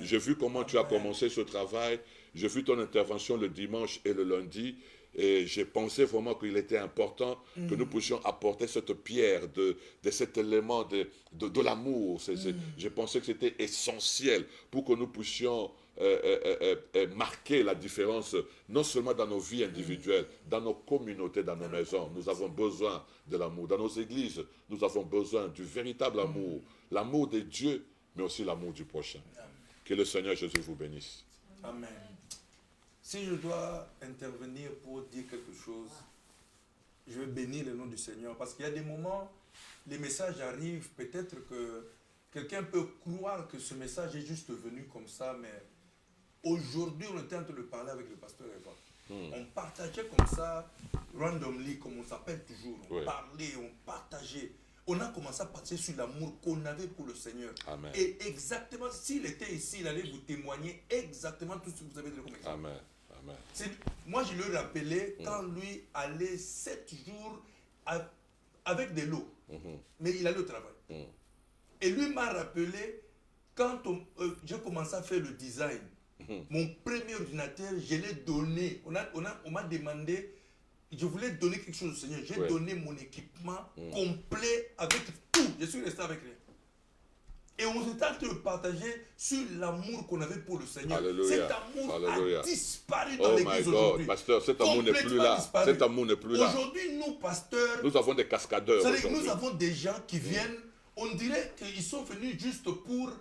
Speaker 1: J'ai vu comment tu as commencé ce travail. J'ai vu ton intervention le dimanche et le lundi. Et j'ai pensé vraiment qu'il était important que nous puissions apporter cette pierre de cet élément de l'amour. J'ai pensé que c'était essentiel pour que nous puissions marquer la différence, non seulement dans nos vies individuelles, dans nos communautés, dans nos maisons. Nous avons besoin de l'amour. Dans nos églises, nous avons besoin du véritable amour. L'amour de Dieu, mais aussi l'amour du prochain. Que le Seigneur Jésus vous bénisse.
Speaker 2: Amen. Si je dois intervenir pour dire quelque chose, je vais bénir le nom du Seigneur. Parce qu'il y a des moments, les messages arrivent, peut-être que quelqu'un peut croire que ce message est juste venu comme ça, mais aujourd'hui, on était en train de parler avec le pasteur Eva. On partageait comme ça, randomly, comme on s'appelle toujours. On parlait, on partageait. On a commencé à partir sur l'amour qu'on avait pour le Seigneur.
Speaker 1: Amen.
Speaker 2: Et exactement, s'il était ici, il allait vous témoigner exactement tout ce que vous avez dit comme exemple.
Speaker 1: Amen. Amen.
Speaker 2: Moi, je le rappelais quand lui allait 7 jours avec de l'eau. Mais il allait au travail. Et lui m'a rappelé, quand j'ai commencé à faire le design, mon premier ordinateur, je l'ai donné. On m'a demandé, je voulais donner quelque chose au Seigneur. J'ai donné mon équipement complet avec tout. Je suis resté avec rien. Et on s'est en train de partager sur l'amour qu'on avait pour le Seigneur.
Speaker 1: Alléluia.
Speaker 2: Cet amour
Speaker 1: Alléluia.
Speaker 2: a disparu dans l'église aujourd'hui.
Speaker 1: Pasteur, cet amour n'est plus là.
Speaker 2: Disparu.
Speaker 1: Cet amour n'est plus là.
Speaker 2: Aujourd'hui, nous, pasteurs,
Speaker 1: nous avons des cascadeurs.
Speaker 2: Nous avons des gens qui viennent, on dirait qu'ils sont venus juste pour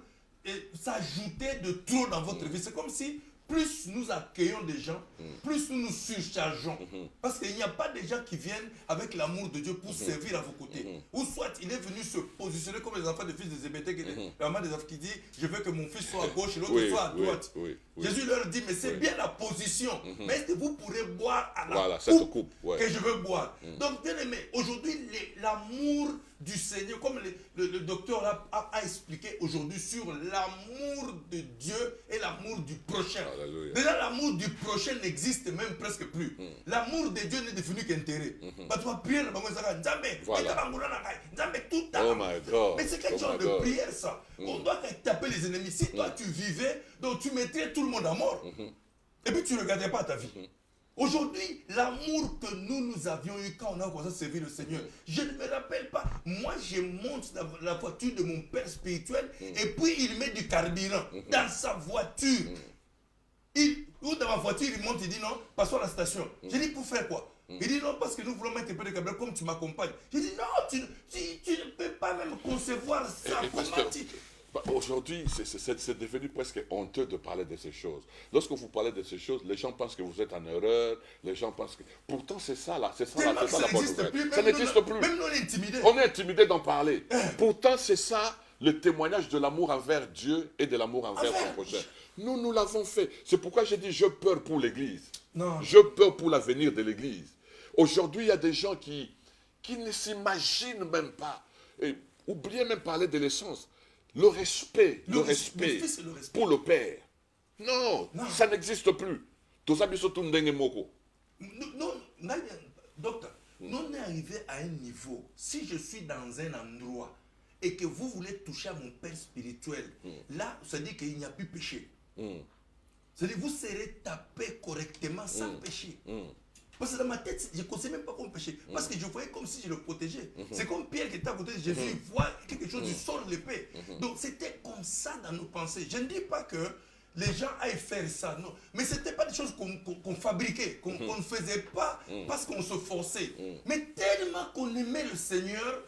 Speaker 2: s'ajouter de trop dans votre vie. C'est comme si plus nous accueillons des gens, plus nous nous surchargeons. Parce qu'il n'y a pas des gens qui viennent avec l'amour de Dieu pour servir à vos côtés. Ou soit il est venu se positionner comme les enfants des fils de Zébédée, la maman des enfants qui dit, je veux que mon fils soit à gauche et l'autre soit à droite. Jésus leur dit, mais c'est bien la position. Mais est-ce que vous pourrez boire à la coupe que je veux boire? Donc, bien aimé, aujourd'hui, l'amour du Seigneur, comme le docteur a expliqué aujourd'hui sur l'amour de Dieu et l'amour du prochain.
Speaker 1: Alléluia.
Speaker 2: Déjà, l'amour du prochain n'existe même presque plus. L'amour de Dieu n'est devenu qu'intérêt.
Speaker 1: Oh my God.
Speaker 2: Mais c'est quel genre de prière ça? On doit taper les ennemis. Si toi tu vivais, donc tu mettrais tout le monde à mort. Et puis tu ne regardais pas ta vie. Aujourd'hui, l'amour que nous avions eu quand on a commencé à servir le Seigneur, je ne me rappelle pas. Moi, je monte dans la voiture de mon père spirituel et puis il met du carburant dans sa voiture. Ou dans ma voiture, il monte, il dit non, passons à la station. J'ai dit pour faire quoi? Il dit non, parce que nous voulons mettre un peu de carburant comme tu m'accompagnes. J'ai dit non, tu ne peux pas même concevoir ça.
Speaker 1: Aujourd'hui, c'est devenu presque honteux de parler de ces choses. Lorsque vous parlez de ces choses, les gens pensent que vous êtes en erreur, les gens pensent que... Pourtant, c'est ça la bonne nouvelle. Ça n'existe plus.
Speaker 2: Même nous, on est intimidés.
Speaker 1: On est intimidés d'en parler. Pourtant, c'est ça le témoignage de l'amour envers Dieu et de l'amour envers son prochain. Nous l'avons fait. C'est pourquoi j'ai dit, je peur pour l'Église. Je peur pour l'avenir de l'Église. Aujourd'hui, il y a des gens qui ne s'imaginent même pas. Et oubliez même parler de l'essence. Le respect pour le Père. Non, ça n'existe plus.
Speaker 2: Non, docteur, on est arrivé à un niveau. Si je suis dans un endroit et que vous voulez toucher à mon Père spirituel, là, ça dit qu'il n'y a plus péché. C'est-à-dire vous serez tapé correctement sans péché. Parce que dans ma tête, je ne connaissais même pas comme péché. Parce que je voyais comme si je le protégeais. C'est comme Pierre qui était à côté de Jésus, il voit quelque chose, il sort l'épée. Donc c'était comme ça dans nos pensées. Je ne dis pas que les gens aillent faire ça, non. Mais ce n'était pas des choses qu'on fabriquait, qu'on ne faisait pas parce qu'on se forçait. Mais tellement qu'on aimait le Seigneur,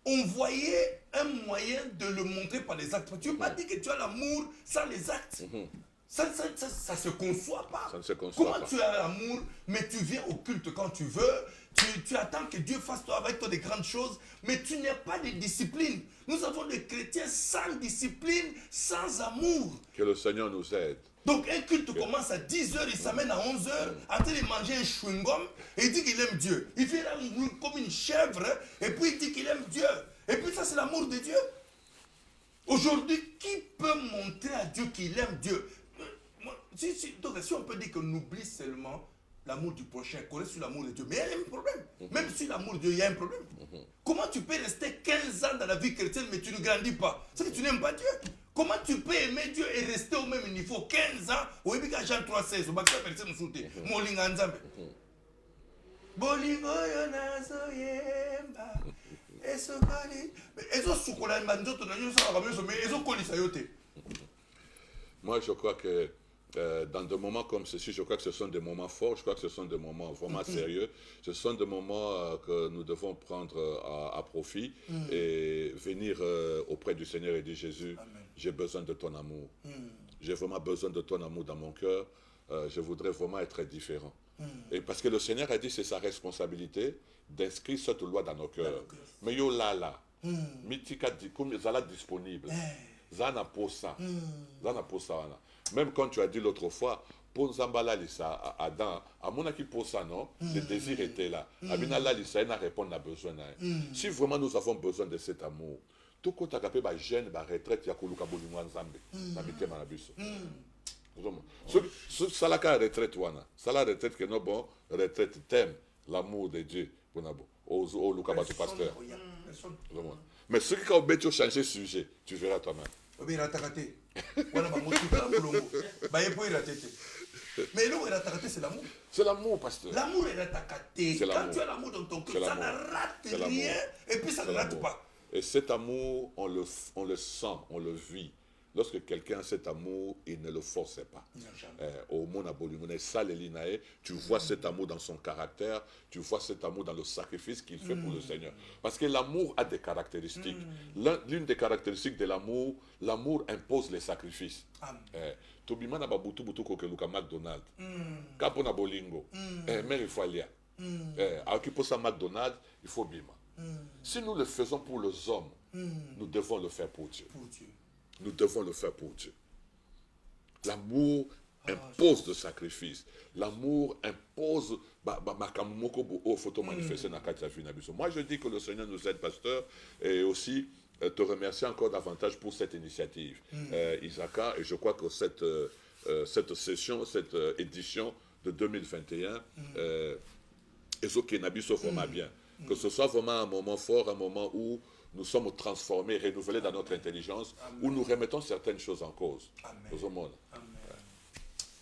Speaker 2: on voyait un moyen de le montrer par les actes. Tu ne veux pas dire que tu as l'amour sans les actes. Ça ne se conçoit pas.
Speaker 1: Ça ne se conçoit
Speaker 2: Comment tu as l'amour, mais tu viens au culte quand tu veux, tu attends que Dieu fasse avec toi des grandes choses, mais tu n'as pas de discipline. Nous avons des chrétiens sans discipline, sans amour.
Speaker 1: Que le Seigneur nous aide.
Speaker 2: Donc un culte commence à 10h, il s'amène à 11h, en train de manger un chewing-gum, et il dit qu'il aime Dieu. Il vient là comme une chèvre, et puis il dit qu'il aime Dieu. Et puis ça, c'est l'amour de Dieu. Aujourd'hui, qui peut montrer à Dieu qu'il aime Dieu? Donc, si on peut dire qu'on oublie seulement l'amour du prochain, qu'on reste sur l'amour de Dieu, mais il y a un problème. Même sur l'amour de Dieu, il y a un problème. Comment tu peux rester 15 ans dans la vie chrétienne, mais tu ne grandis pas? C'est que tu n'aimes pas Dieu. Comment tu peux aimer Dieu et rester au même niveau 15 ans? Bolingo yo nazoyemba. Esokali. Ezo sukola manzoto na yo sa rameso mais ezo kolisa yo te.
Speaker 1: Moi, je crois que dans des moments comme ceci, je crois que ce sont des moments forts, je crois que ce sont des moments vraiment sérieux. Ce sont des moments que nous devons prendre à profit et venir auprès du Seigneur et dire Jésus, j'ai besoin de ton amour. J'ai vraiment besoin de ton amour dans mon cœur. Je voudrais vraiment être différent. Et parce que le Seigneur a dit c'est sa responsabilité d'inscrire cette loi dans nos cœurs. Mais yo là, mitika comme zala disponible. Zana posa. Zana posa wana. Même quand tu as dit l'autre fois, pour Zambala Lisa, Adam, à mon qui posa non, le désir était là. Abina la Lisa, il répondre à besoin. Si vraiment nous avons besoin de cet amour, tout ce que tu as jeune, retraite, il y a Koluka Bolimwa Nzambe. Na mitema na biso. Ça la retraite wana. Ça la retraite que non bon, retraite thème l'amour de Dieu pour nabo. Au Luka Bato pasteur. Mais ceux qui ont besoin de changer de sujet, tu verras toi-même.
Speaker 2: Mais là, c'est l'amour.
Speaker 1: C'est l'amour, pasteur.
Speaker 2: L'amour est attaqué. Quand tu as l'amour dans ton cœur, ça ne rate rien. Et puis ça ne rate pas.
Speaker 1: Et cet amour, on le sent, on le vit. Lorsque quelqu'un a cet amour, il ne le force pas. Au monde tu vois cet amour dans son caractère, tu vois cet amour dans le sacrifice qu'il fait pour le Seigneur. Parce que l'amour a des caractéristiques. L'une des caractéristiques de l'amour, l'amour impose les sacrifices. Tobima na babutu butu kokeluka McDonald's. Kapo na bolingo. Mais il faut aller. Alors qu'il pose à McDonald's, il faut bima. Si nous le faisons pour les hommes, nous devons le faire pour Dieu. Nous devons le faire pour Dieu. L'amour impose le sacrifice. L'amour impose. Moi, je dis que le Seigneur nous aide, pasteur, et aussi te remercier encore davantage pour cette initiative, Isaka. Et je crois que cette session, cette édition de 2021, bien. Que ce soit vraiment un moment fort, un moment où nous sommes transformés, renouvelés dans notre intelligence, où nous remettons certaines choses en cause. Amen.